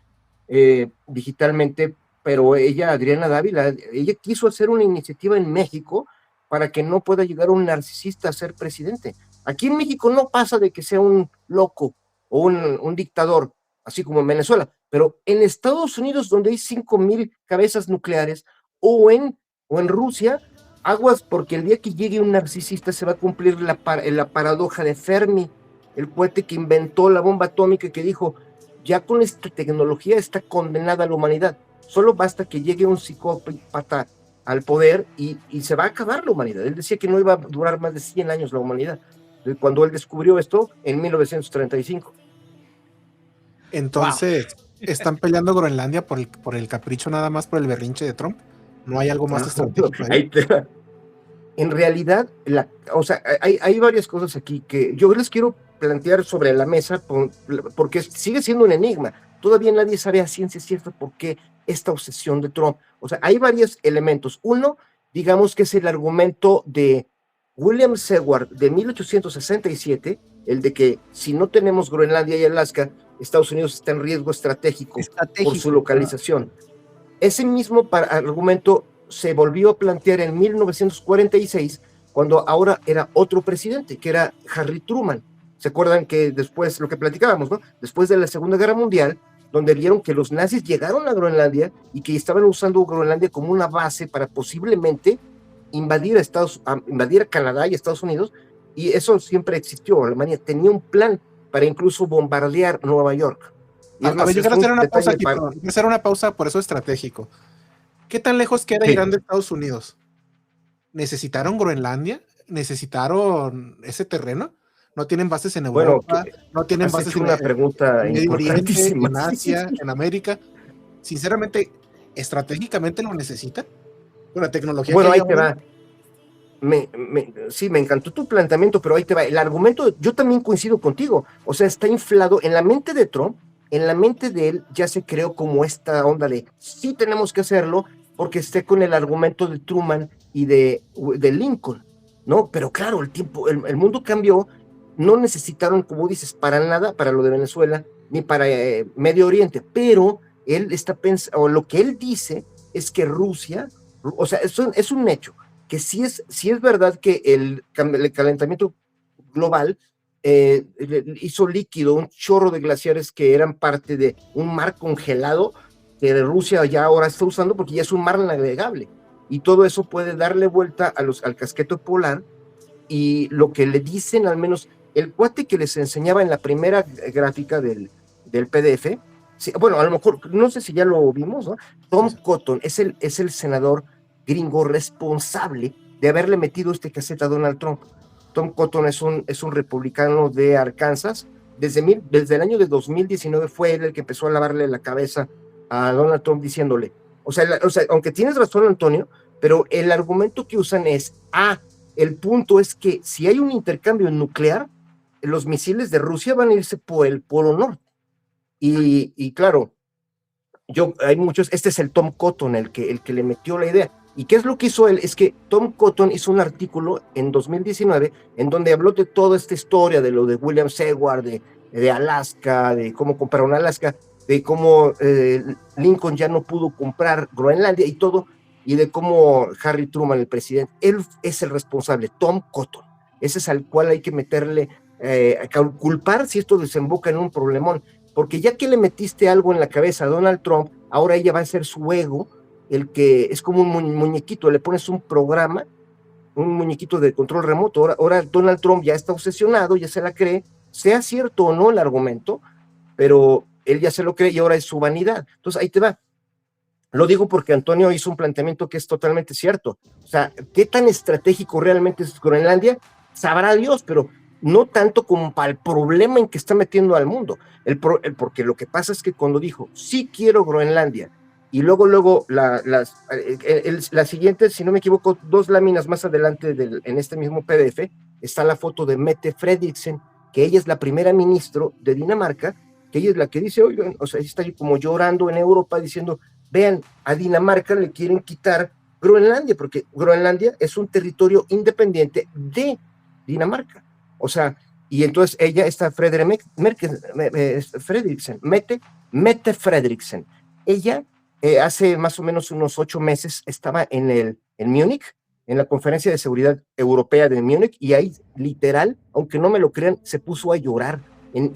digitalmente, pero ella, Adriana Dávila, ella quiso hacer una iniciativa en México para que no pueda llegar un narcisista a ser presidente. Aquí en México no pasa de que sea un loco o un dictador, así como en Venezuela, pero en Estados Unidos, donde hay 5,000 cabezas nucleares, o en Rusia, aguas, porque el día que llegue un narcisista se va a cumplir la paradoja de Fermi, el cohete que inventó la bomba atómica, que dijo, ya con esta tecnología está condenada la humanidad. Solo basta que llegue un psicópata al poder y se va a acabar la humanidad. Él decía que no iba a durar más de 100 años la humanidad, cuando él descubrió esto en 1935. Entonces, ¿están peleando Groenlandia por el capricho nada más, por el berrinche de Trump? ¿No hay algo más estratégico ahí? En realidad, o sea, hay varias cosas aquí que yo les quiero plantear sobre la mesa porque sigue siendo un enigma. Todavía nadie sabe a ciencia cierta por qué esta obsesión de Trump. O sea, hay varios elementos. Uno, digamos que es el argumento de William Seward de 1867, el de que si no tenemos Groenlandia y Alaska, Estados Unidos está en riesgo estratégico por su localización. Ese mismo argumento se volvió a plantear en 1946, cuando ahora era otro presidente, que era Harry Truman. ¿Se acuerdan que después, lo que platicábamos, ¿no? Después de la Segunda Guerra Mundial, donde vieron que los nazis llegaron a Groenlandia y que estaban usando Groenlandia como una base para posiblemente invadir a Canadá y Estados Unidos, y eso siempre existió. Alemania tenía un plan para incluso bombardear Nueva York. Y yo quiero hacer una pausa aquí, quiero hacer una pausa por eso estratégico. ¿Qué tan lejos queda Irán de Estados Unidos? ¿Necesitaron Groenlandia? ¿Necesitaron ese terreno? ¿No tienen bases en Europa? ¿No tienen bases en una pregunta Medio Oriente, importantísima en Asia, en América? Sinceramente, ¿estratégicamente lo necesitan? Con la tecnología bueno, que ahí te va. Sí, me encantó tu planteamiento, pero ahí te va. El argumento, yo también coincido contigo. O sea, está inflado en la mente de Trump, en la mente de él ya se creó como esta onda de sí tenemos que hacerlo, porque esté con el argumento de Truman y de Lincoln, ¿no? Pero claro, el mundo cambió. No necesitaron, como dices, para nada, para lo de Venezuela, ni para Medio Oriente, pero él está pensando, o lo que él dice es que Rusia, o sea, es un hecho, que sí es verdad que el calentamiento global hizo líquido un chorro de glaciares que eran parte de un mar congelado que Rusia ya ahora está usando porque ya es un mar navegable, y todo eso puede darle vuelta al casquete polar, y lo que le dicen, al menos el cuate que les enseñaba en la primera gráfica del PDF, sí, bueno, a lo mejor, no sé si ya lo vimos, ¿no? Tom Cotton es el senador gringo responsable de haberle metido este cassette a Donald Trump. Tom Cotton es un republicano de Arkansas. Desde el año de 2019 fue él el que empezó a lavarle la cabeza a Donald Trump diciéndole, o sea, aunque tienes razón, Antonio, pero el argumento que usan es, el punto es que si hay un intercambio nuclear, los misiles de Rusia van a irse por el Polo Norte. Y claro, hay muchos, este es el Tom Cotton el que le metió la idea. ¿Y qué es lo que hizo él? Es que Tom Cotton hizo un artículo en 2019 en donde habló de toda esta historia, de lo de William Seward, de Alaska, de cómo compraron Alaska, de cómo Lincoln ya no pudo comprar Groenlandia y todo, y de cómo Harry Truman, el presidente, él es el responsable, Tom Cotton. Ese es al cual hay que meterle, culpar si esto desemboca en un problemón, porque ya que le metiste algo en la cabeza a Donald Trump, ahora ella va a ser su ego, el que es como un muñequito, le pones un programa, un muñequito de control remoto, ahora Donald Trump ya está obsesionado, ya se la cree, sea cierto o no el argumento, pero él ya se lo cree y ahora es su vanidad. Entonces ahí te va. Lo digo porque Antonio hizo un planteamiento que es totalmente cierto. O sea, ¿qué tan estratégico realmente es Groenlandia? Sabrá Dios, pero no tanto como para el problema en que está metiendo al mundo. Porque lo que pasa es que cuando dijo, sí quiero Groenlandia, y luego la siguiente, si no me equivoco, 2 láminas más adelante en este mismo PDF, está la foto de Mette Frederiksen, que ella es la primera ministra de Dinamarca, que ella es la que dice, oigan, o sea, está como llorando en Europa diciendo, vean, a Dinamarca le quieren quitar Groenlandia, porque Groenlandia es un territorio independiente de Dinamarca. O sea, y entonces ella, esta Mette Frederiksen, ella hace más o menos unos 8 meses estaba en Múnich, en la Conferencia de Seguridad Europea de Múnich, y ahí literal, aunque no me lo crean, se puso a llorar en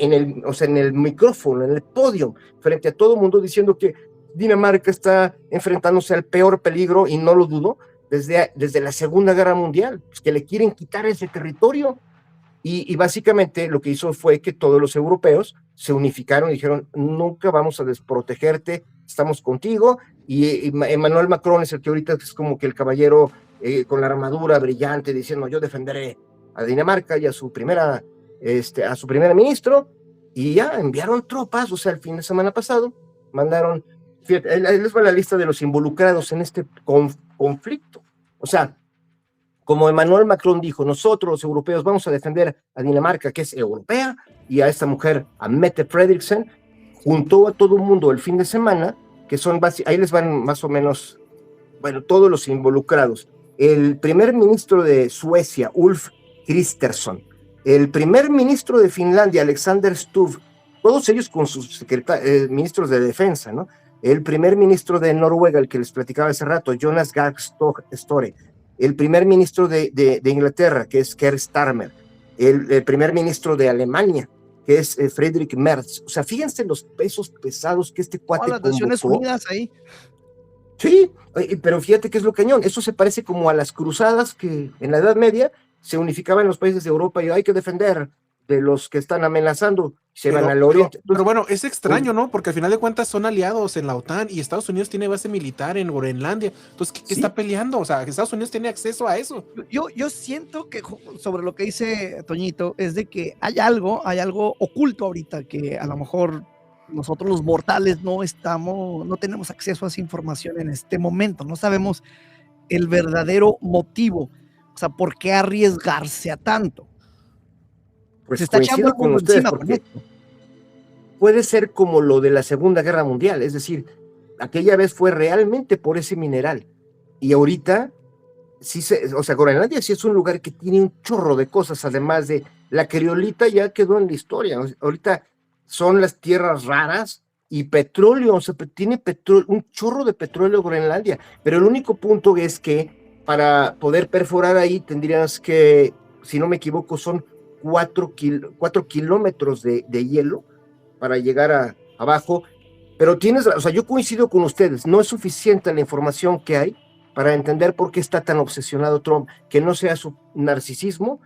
el micrófono, en el podio, frente a todo el mundo, diciendo que Dinamarca está enfrentándose al peor peligro, y no lo dudo, desde la Segunda Guerra Mundial, pues que le quieren quitar ese territorio. Y básicamente lo que hizo fue que todos los europeos se unificaron y dijeron, nunca vamos a desprotegerte, estamos contigo. Y Emmanuel Macron es el que ahorita es como que el caballero con la armadura brillante, diciendo, yo defenderé a Dinamarca y a su primer ministro, y ya enviaron tropas. O sea, el fin de semana pasado mandaron, fíjate, ahí les va la lista de los involucrados en este conflicto. O sea, como Emmanuel Macron dijo, nosotros los europeos vamos a defender a Dinamarca, que es europea, y a esta mujer, a Mette Frederiksen, juntó a todo el mundo el fin de semana que son ahí les van más o menos, bueno, todos los involucrados. El primer ministro de Suecia, Ulf Kristersson, el primer ministro de Finlandia, Alexander Stubb, todos ellos con sus ministros de defensa, ¿no? El primer ministro de Noruega, el que les platicaba hace rato, Jonas Gahr Støre, el primer ministro de Inglaterra, que es Keir Starmer, el primer ministro de Alemania, que es Friedrich Merz. O sea, fíjense los pesos pesados que este cuate las Naciones convocó. Unidas ahí. Sí, pero fíjate que es lo cañón. Eso se parece como a las cruzadas que en la Edad Media se unificaban los países de Europa y hay que defender de los que están amenazando, se van al oriente. Pero bueno, es extraño, ¿no? Porque al final de cuentas son aliados en la OTAN y Estados Unidos tiene base militar en Groenlandia. Entonces, ¿qué está peleando? O sea, Estados Unidos tiene acceso a eso. Yo siento que sobre lo que dice Toñito es de que hay algo oculto ahorita que a lo mejor nosotros los mortales no tenemos acceso a esa información en este momento, no sabemos el verdadero motivo, o sea, por qué arriesgarse a tanto. Pues se está echando con ustedes porque puede ser como lo de la Segunda Guerra Mundial, es decir, aquella vez fue realmente por ese mineral y ahorita o sea, Groenlandia sí es un lugar que tiene un chorro de cosas, además de la criolita ya quedó en la historia, ahorita son las tierras raras y petróleo, o sea, tiene un chorro de petróleo Groenlandia, pero el único punto es que para poder perforar ahí tendrías que, si no me equivoco, son 4 kilómetros de hielo para llegar abajo, pero o sea, yo coincido con ustedes, no es suficiente la información que hay para entender por qué está tan obsesionado Trump, que no sea su narcisismo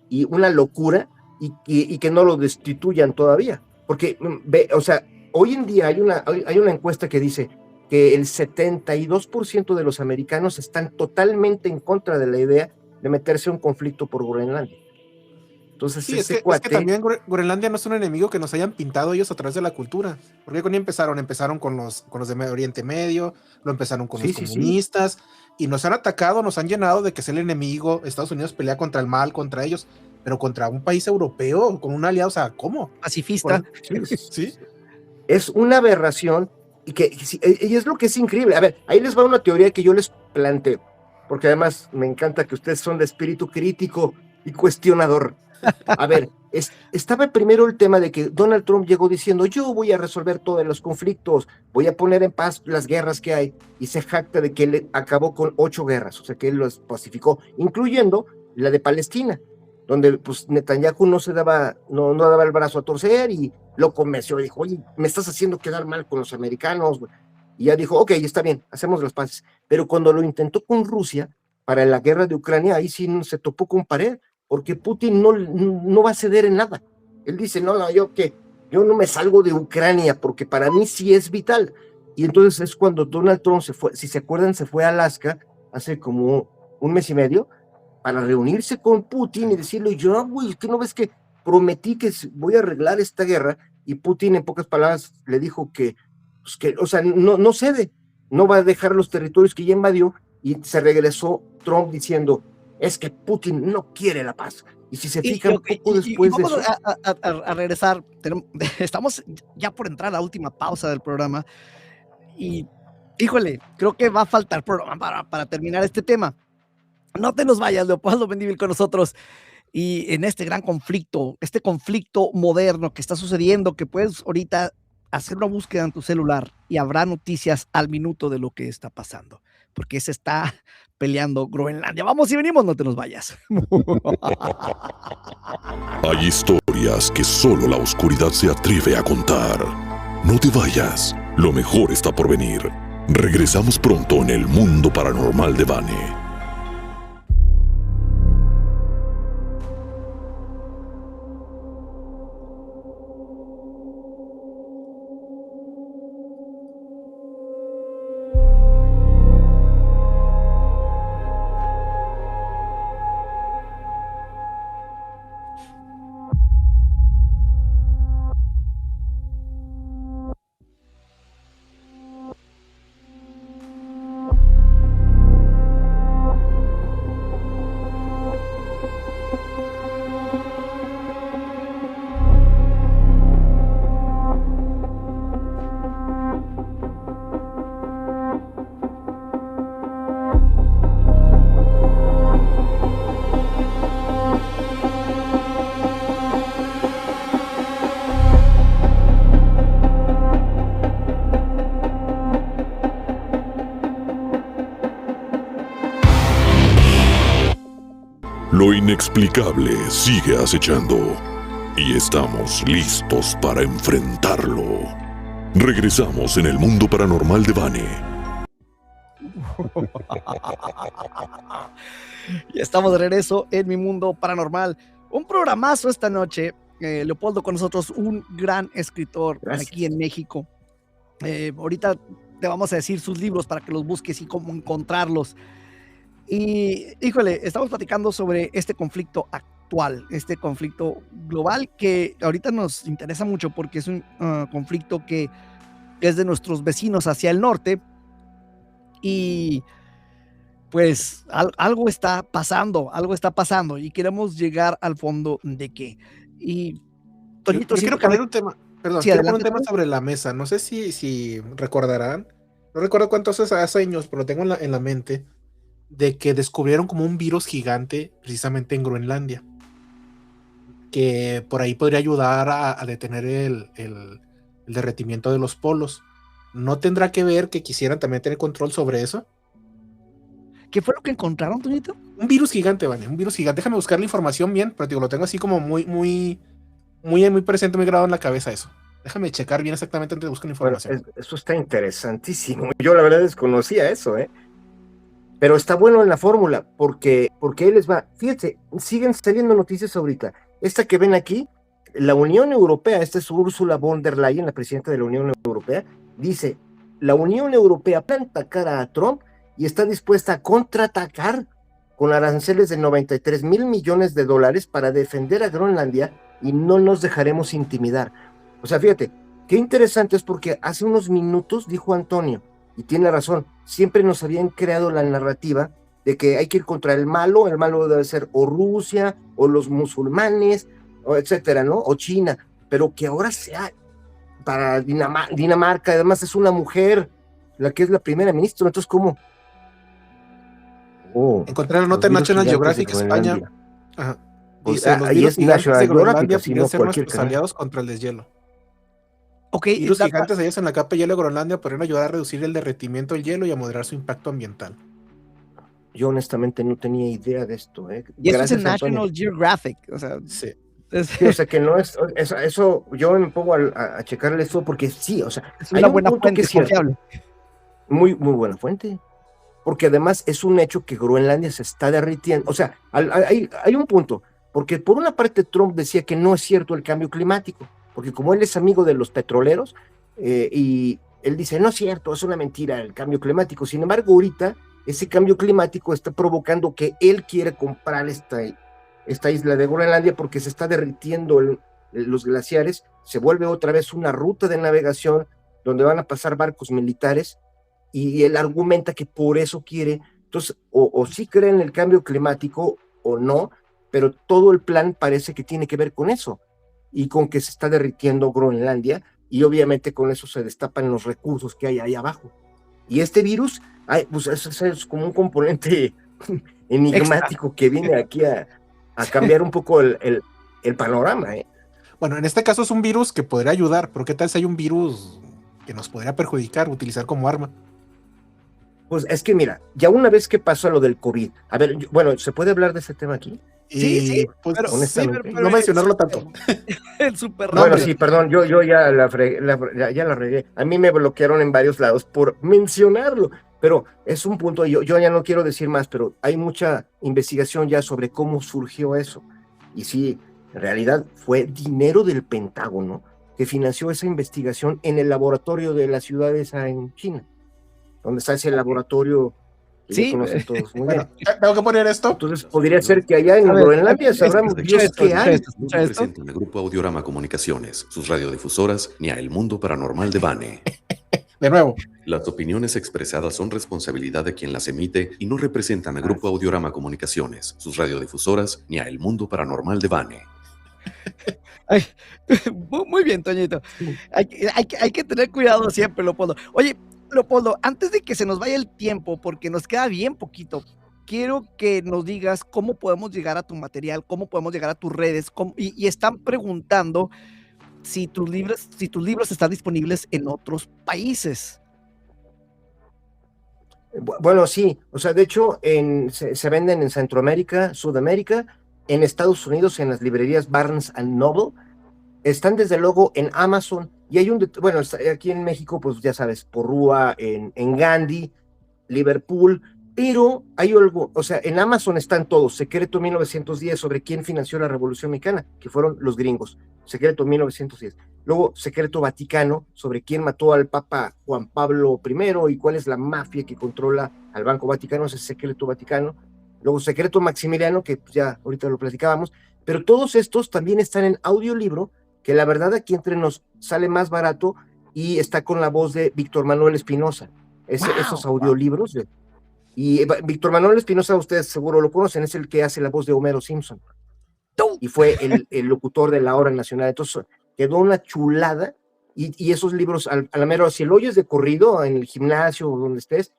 y una locura y que no lo destituyan todavía, porque, o sea, hoy en día hay una encuesta que dice que el 72% de los americanos están totalmente en contra de la idea de meterse en un conflicto por Groenlandia. Entonces, sí, es que también Groenlandia no es un enemigo que nos hayan pintado ellos a través de la cultura. Porque cuando empezaron con los de Oriente Medio, lo empezaron con los comunistas, y nos han atacado, nos han llenado de que es el enemigo. Estados Unidos pelea contra el mal, contra ellos, pero contra un país europeo, con un aliado, o sea, ¿cómo? Pacifista. Sí. Es una aberración, y es lo que es increíble. A ver, ahí les va una teoría que yo les planteo, porque además me encanta que ustedes son de espíritu crítico y cuestionador. A ver, estaba primero el tema de que Donald Trump llegó diciendo, yo voy a resolver todos los conflictos, voy a poner en paz las guerras que hay, y se jacta de que él acabó con 8 guerras, o sea que él los pacificó, incluyendo la de Palestina, donde pues Netanyahu no daba el brazo a torcer y lo convenció, dijo, oye, me estás haciendo quedar mal con los americanos, y ya dijo, ok, está bien, hacemos las paces, pero cuando lo intentó con Rusia, para la guerra de Ucrania, ahí sí se topó con pared, porque Putin no va a ceder en nada. Él dice, no, yo no me salgo de Ucrania, porque para mí sí es vital. Y entonces es cuando Donald Trump se fue, si se acuerdan, se fue a Alaska hace como un mes y medio, para reunirse con Putin y decirle, yo, güey, ¿qué no ves que prometí que voy a arreglar esta guerra? Y Putin, en pocas palabras, le dijo que o sea, no cede, no va a dejar los territorios que ya invadió, y se regresó Trump diciendo, es que Putin no quiere la paz. Y si se fijan, poco después de eso... a regresar, estamos ya por entrar a la última pausa del programa, y, híjole, creo que va a faltar programa para terminar este tema. No te nos vayas, Leopoldo Mendívil, con nosotros, y en este gran conflicto, este conflicto moderno que está sucediendo, que puedes ahorita hacer una búsqueda en tu celular, y habrá noticias al minuto de lo que está pasando, porque se está peleando Groenlandia. Vamos y venimos, no te nos vayas. Hay historias que solo la oscuridad se atreve a contar. No te vayas, lo mejor está por venir. Regresamos pronto en el mundo paranormal de Vane. Lo inexplicable sigue acechando y estamos listos para enfrentarlo. Regresamos en el mundo paranormal de Vane. Y estamos de regreso en Mi Mundo Paranormal. Un programazo esta noche. Leopoldo con nosotros, un gran escritor aquí en México. Ahorita te vamos a decir sus libros para que los busques y cómo encontrarlos. Y, híjole, estamos platicando sobre este conflicto actual, este conflicto global que ahorita nos interesa mucho porque es un conflicto que es de nuestros vecinos hacia el norte y pues algo está pasando y queremos llegar al fondo de qué. Y Toñito, yo quiero poner un tema, perdón, sí, quiero poner un adelante, tema sobre la mesa. No sé si recordarán, no recuerdo cuántos hace años, pero lo tengo en la mente, de que descubrieron como un virus gigante precisamente en Groenlandia, que por ahí podría ayudar a detener el derretimiento de los polos. ¿No tendrá que ver que quisieran también tener control sobre eso? ¿Qué fue lo que encontraron, Toñito? Un virus gigante, Vane, un virus gigante. Déjame buscar la información bien, pero digo, lo tengo así como muy presente, muy grabado en la cabeza eso. Déjame checar bien exactamente antes de buscar la información. Bueno, eso está interesantísimo. Yo la verdad desconocía eso, pero está bueno en la fórmula, porque ahí les va. Fíjense, siguen saliendo noticias ahorita. Esta que ven aquí, la Unión Europea, esta es Ursula von der Leyen, la presidenta de la Unión Europea, dice, la Unión Europea planta cara a Trump y está dispuesta a contraatacar con aranceles de 93 mil millones de dólares para defender a Groenlandia y no nos dejaremos intimidar. O sea, fíjate, qué interesante es porque hace unos minutos dijo Antonio, y tiene razón, siempre nos habían creado la narrativa de que hay que ir contra el malo debe ser o Rusia, o los musulmanes, o etcétera, ¿no? O China, pero que ahora sea para Dinamarca, además es una mujer la que es la primera ministra, entonces ¿cómo? Encontré la nota en National Geographic España. Ajá. Dice, los ahí virus es gigantes National de Groenlandia Geographic, así podrían no ser cualquier nuestros canal. aliados contra el deshielo. Ok, Virus gigantes hallados en la capa de hielo de Groenlandia podrían ayudar a reducir el derretimiento del hielo y a moderar su impacto ambiental. Yo honestamente no tenía idea de esto. y eso es en Gracias, Antonio. National Geographic, o sea, Sí. Sí, o sea que no es eso yo me pongo a checarle eso porque sí, o sea, es hay una un buena punto fuente, que es cierto, confiable. muy buena fuente, porque además es un hecho que Groenlandia se está derritiendo, o sea, hay un punto, porque por una parte Trump decía que no es cierto el cambio climático, porque como él es amigo de los petroleros, y él dice, no es cierto, es una mentira el cambio climático, sin embargo ahorita ese cambio climático está provocando que él quiere comprar esta isla de Groenlandia porque se está derritiendo los glaciares, se vuelve otra vez una ruta de navegación donde van a pasar barcos militares y él argumenta que por eso quiere, entonces o sí cree en el cambio climático o no, pero todo el plan parece que tiene que ver con eso y con que se está derritiendo Groenlandia y obviamente con eso se destapan los recursos que hay ahí abajo. Y este virus, pues es como un componente enigmático que viene aquí a cambiar un poco el panorama. Bueno, en este caso es un virus que podría ayudar, pero ¿qué tal si hay un virus que nos podría perjudicar, utilizar como arma? Pues es que mira, ya una vez que pasó lo del COVID, a ver, bueno, ¿se puede hablar de ese tema aquí? Sí, pues, pero, honestamente, no mencionarlo tanto. El super bueno, sí, perdón, yo ya la regué. A mí me bloquearon en varios lados por mencionarlo, pero es un punto, yo ya no quiero decir más, pero hay mucha investigación ya sobre cómo surgió eso. Y sí, en realidad fue dinero del Pentágono que financió esa investigación en el laboratorio de la ciudad esa en China, donde está ese laboratorio que sí, conocen todos muy Bueno, bien. tengo que poner esto. Entonces podría ser que allá en Groenlandia sabrán Dios qué hay. No representan a Grupo Audiorama Comunicaciones, sus radiodifusoras, ni a El Mundo Paranormal de Vane. De nuevo, Las opiniones expresadas son responsabilidad de quien las emite y no representan a Grupo Audiorama Comunicaciones, sus radiodifusoras, ni a El Mundo Paranormal de Vane. Ay, muy bien, Toñito. Hay que tener cuidado siempre, Leopoldo. Oye, Leopoldo, antes de que se nos vaya el tiempo, porque nos queda bien poquito, quiero que nos digas cómo podemos llegar a tu material, cómo podemos llegar a tus redes, y están preguntando si tus libros están disponibles en otros países. Bueno, sí, o sea, de hecho se venden en Centroamérica, Sudamérica, en Estados Unidos, en las librerías Barnes and Noble, están desde luego en Amazon, y hay bueno, aquí en México, pues ya sabes, Porrúa, en Gandhi, Liverpool, pero hay algo, o sea, en Amazon están todos, Secreto 1910, sobre quién financió la Revolución Mexicana, que fueron los gringos, Secreto 1910. Luego, Secreto Vaticano, sobre quién mató al Papa Juan Pablo I y cuál es la mafia que controla al Banco Vaticano, ese es Secreto Vaticano. Luego, Secreto Maximiliano, que ya ahorita lo platicábamos, pero todos estos también están en audiolibro, que la verdad aquí entre nos sale más barato y está con la voz de Víctor Manuel Espinosa. Esos audiolibros. Y Víctor Manuel Espinosa, ustedes seguro lo conocen, es el que hace la voz de Homero Simpson. Y fue el locutor de la hora nacional. Entonces quedó una chulada. Y esos libros, a la mera, si lo oyes de corrido en el gimnasio o donde estés,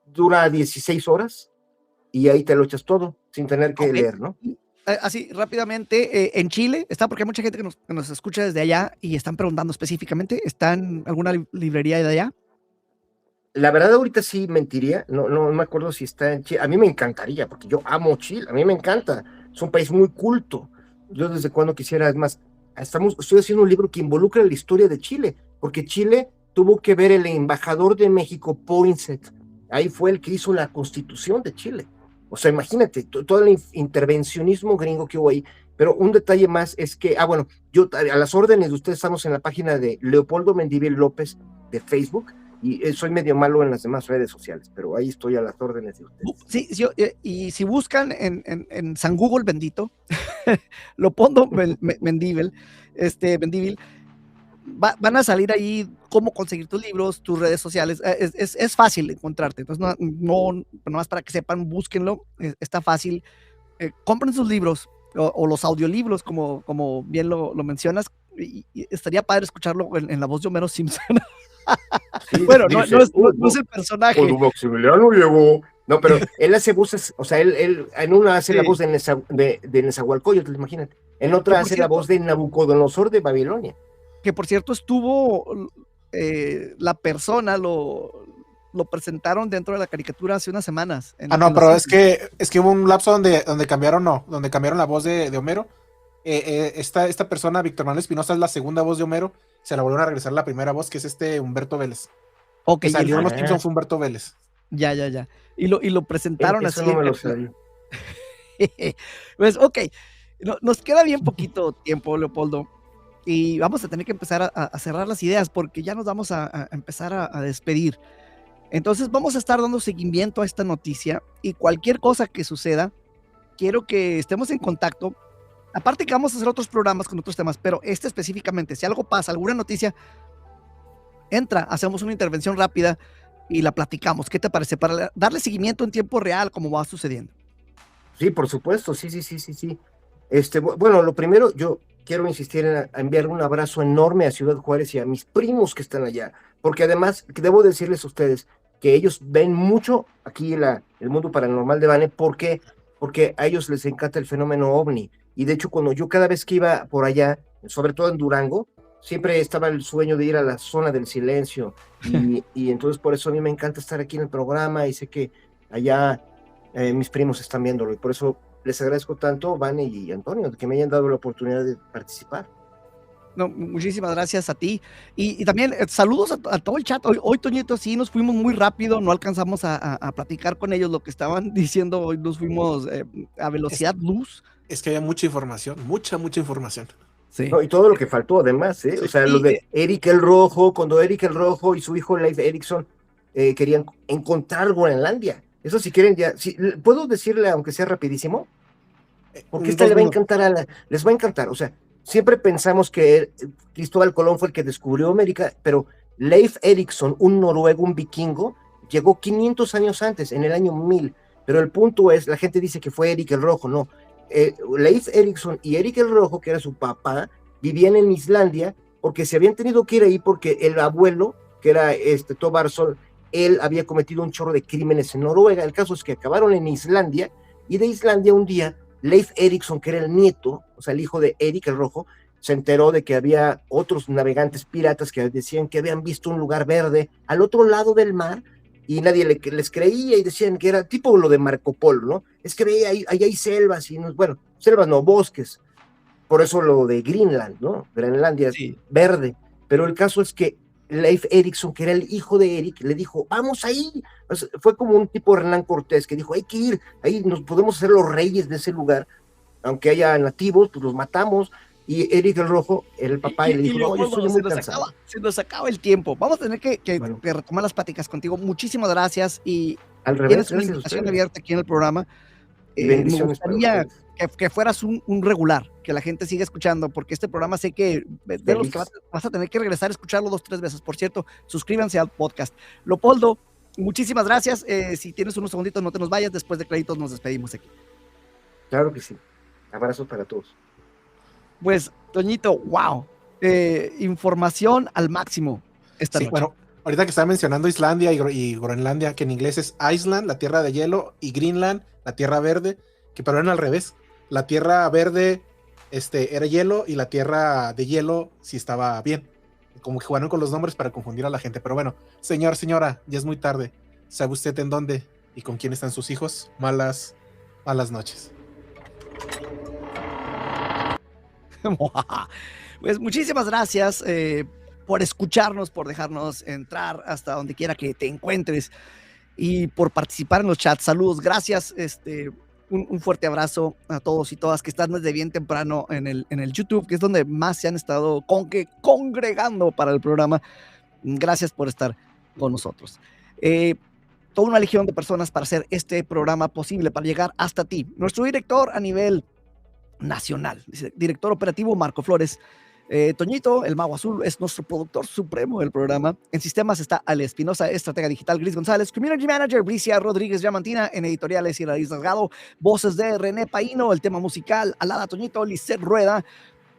dura 16 horas y ahí te lo echas todo sin tener que leer, ¿no? Así rápidamente, en Chile está, porque hay mucha gente que nos escucha desde allá y están preguntando específicamente, ¿está en alguna librería de allá? La verdad ahorita sí mentiría, no me acuerdo si está en Chile. A mí me encantaría, porque yo amo Chile, a mí me encanta, es un país muy culto. Yo desde cuando quisiera, es más, estoy haciendo un libro que involucra la historia de Chile, porque Chile tuvo que ver el embajador de México, Poinsett, ahí fue el que hizo la constitución de Chile. O sea, imagínate, todo el intervencionismo gringo que hubo ahí. Pero un detalle más es que, bueno, yo a las órdenes de ustedes estamos en la página de Leopoldo Mendívil López de Facebook, y soy medio malo en las demás redes sociales, pero ahí estoy a las órdenes de ustedes. Sí, y si buscan en San Google bendito, Leopoldo Mendívil, van a salir ahí cómo conseguir tus libros, tus redes sociales. Es fácil encontrarte, entonces no más para que sepan, búsquenlo, está fácil. Compren sus libros o los audiolibros, como bien lo mencionas, y estaría padre escucharlo en la voz de Homero Simpson. Sí, bueno, dice, no es el personaje. Maximiliano llegó. No, pero él hace voces, o sea, él en una hace la voz de Nezahualcóyotl, imagínate. En otra hace la voz de Nabucodonosor de Babilonia. Que por cierto estuvo, la persona lo presentaron dentro de la caricatura hace unas semanas. Pero es que hubo un lapso donde cambiaron la voz de Homero. Esta persona, Víctor Manuel Espinosa, es la segunda voz de Homero. Se la volvieron a regresar la primera voz, que es Humberto Vélez. Ok. Que salió en los Simpsons, fue Humberto Vélez. Ya. Y lo presentaron así. No me lo sabía. Pues, ok. Nos queda bien poquito tiempo, Leopoldo. Y vamos a tener que empezar a cerrar las ideas, porque ya nos vamos a empezar a despedir. Entonces vamos a estar dando seguimiento a esta noticia, y cualquier cosa que suceda, quiero que estemos en contacto. Aparte que vamos a hacer otros programas con otros temas, pero específicamente, si algo pasa, alguna noticia, hacemos una intervención rápida y la platicamos. ¿Qué te parece? Para darle seguimiento en tiempo real, como va sucediendo. Sí, por supuesto, sí. Bueno, lo primero, yo quiero insistir en enviar un abrazo enorme a Ciudad Juárez y a mis primos que están allá, porque además, debo decirles a ustedes que ellos ven mucho aquí el mundo paranormal de Vane, porque a ellos les encanta el fenómeno ovni. Y de hecho, cada vez que iba por allá, sobre todo en Durango, siempre estaba el sueño de ir a la zona del silencio. Y entonces por eso a mí me encanta estar aquí en el programa, y sé que allá mis primos están viéndolo. Y por eso les agradezco tanto, Vane y Antonio, que me hayan dado la oportunidad de participar. No, muchísimas gracias a ti. Y también saludos a todo el chat. Hoy, Toñito, sí nos fuimos muy rápido, no alcanzamos a platicar con ellos lo que estaban diciendo. Hoy nos fuimos a velocidad luz. Es que había mucha información, mucha información. Sí. No, y todo lo que faltó además, sí, o sea, lo de Eric el Rojo, cuando Eric el Rojo y su hijo Leif Erikson querían encontrar Groenlandia. Eso si quieren ya, ¿puedo decirle aunque sea rapidísimo? Porque les va a encantar, o sea, siempre pensamos que Cristóbal Colón fue el que descubrió América, pero Leif Erikson, un noruego, un vikingo, llegó 500 años antes, en el año 1000, pero el punto es, la gente dice que fue Eric el Rojo, no. Leif Erikson y Eric el Rojo, que era su papá, vivían en Islandia porque se habían tenido que ir ahí porque el abuelo, que era Tobarsson, él había cometido un chorro de crímenes en Noruega. El caso es que acabaron en Islandia, y de Islandia un día Leif Erikson, que era el nieto, o sea el hijo de Eric el Rojo, se enteró de que había otros navegantes piratas que decían que habían visto un lugar verde al otro lado del mar, y nadie les creía y decían que era tipo lo de Marco Polo, ¿no? Es que ve, ahí hay selvas, y bueno, selvas no, bosques, por eso lo de Greenland, ¿no? Groenlandia Sí. verde, pero el caso es que Leif Erikson, que era el hijo de Eric, le dijo, vamos ahí. O sea, fue como un tipo Hernán Cortés que dijo, hay que ir, ahí nos podemos hacer los reyes de ese lugar, aunque haya nativos, pues los matamos. Y Eric el Rojo, el papá, y le dijo, no, yo Leopoldo, estoy muy cansado. se nos acaba el tiempo. Vamos a tener que Bueno. retomar las pláticas contigo. Muchísimas gracias y Al revés, tienes una gracias a invitación ustedes. abierta aquí en el programa. Y Me bendiciones para gustaría ustedes. que fueras un regular, que la gente siga escuchando, porque este programa sé que de los que vas a tener que regresar a escucharlo 2 o 3 veces. Por cierto, suscríbanse al podcast. Leopoldo, muchísimas gracias. Si tienes unos segunditos, no te nos vayas. Después de créditos nos despedimos aquí. Claro que sí. Abrazos para todos. Pues, Toñito, wow. Información al máximo esta Sí, noche. bueno, ahorita que estaba mencionando Islandia y Groenlandia, que en inglés es Iceland, la tierra de hielo, y Greenland, la tierra verde, que pero eran al revés. La tierra verde era hielo y la tierra de hielo sí estaba bien. Como que jugaron con los nombres para confundir a la gente. Pero bueno, señora, ya es muy tarde. ¿Sabe usted en dónde y con quién están sus hijos? Malas noches. Pues muchísimas gracias por escucharnos, por dejarnos entrar hasta donde quiera que te encuentres y por participar en los chats. Saludos, gracias. Un fuerte abrazo a todos y todas que están desde bien temprano en el YouTube, que es donde más se han estado congregando para el programa. Gracias por estar con nosotros. Toda una legión de personas para hacer este programa posible, para llegar hasta ti. Nuestro director a nivel nacional, director operativo Marco Flores. Toñito, el Mago Azul, es nuestro productor supremo del programa. En sistemas está Ale Espinosa, estratega digital Gris González, community manager Bricia Rodríguez Yamantina, en editoriales Iraís Delgado, voces de René Paino, el tema musical Alada Toñito, Lisset Rueda.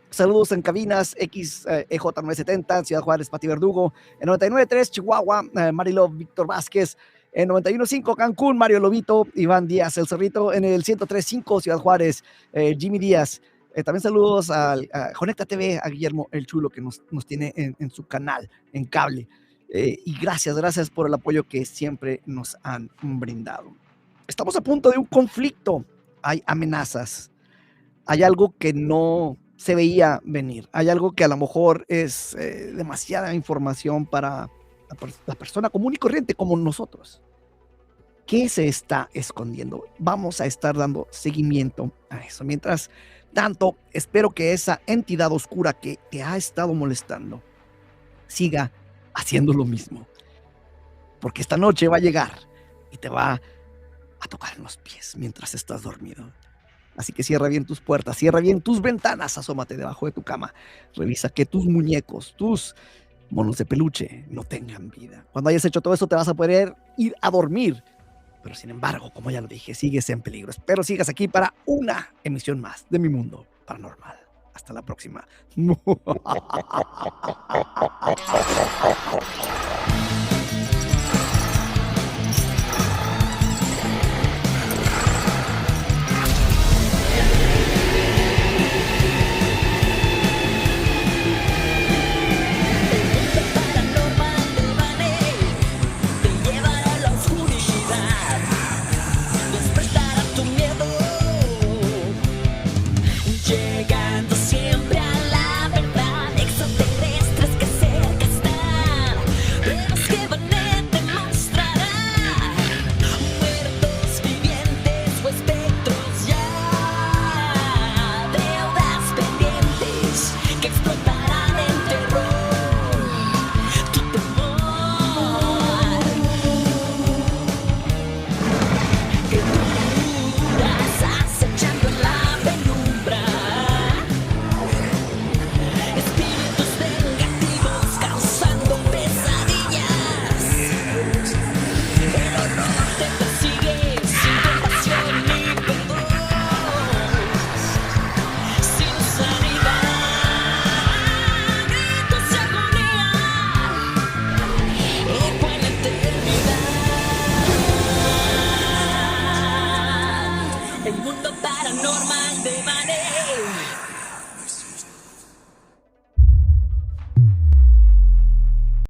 Saludos en cabinas EJ970, Ciudad Juárez, Pati Verdugo, en 99.3 Chihuahua, Marilov Víctor Vázquez, en 91.5 Cancún, Mario Lobito, Iván Díaz El Cerrito, en el 103.5 Ciudad Juárez, Jimmy Díaz. También saludos a Conecta TV, a Guillermo El Chulo, que nos tiene en su canal, en cable. Y gracias por el apoyo que siempre nos han brindado. Estamos a punto de un conflicto. Hay amenazas. Hay algo que no se veía venir. Hay algo que a lo mejor es demasiada información para la persona común y corriente como nosotros. ¿Qué se está escondiendo? Vamos a estar dando seguimiento a eso. Mientras tanto, espero que esa entidad oscura que te ha estado molestando siga haciendo lo mismo. Porque esta noche va a llegar y te va a tocar en los pies mientras estás dormido. Así que cierra bien tus puertas, cierra bien tus ventanas, asómate debajo de tu cama. Revisa que tus muñecos, tus monos de peluche no tengan vida. Cuando hayas hecho todo eso, te vas a poder ir a dormir. Pero sin embargo, como ya lo dije, sigues en peligro. Espero sigas aquí para una emisión más de Mi Mundo Paranormal. Hasta la próxima.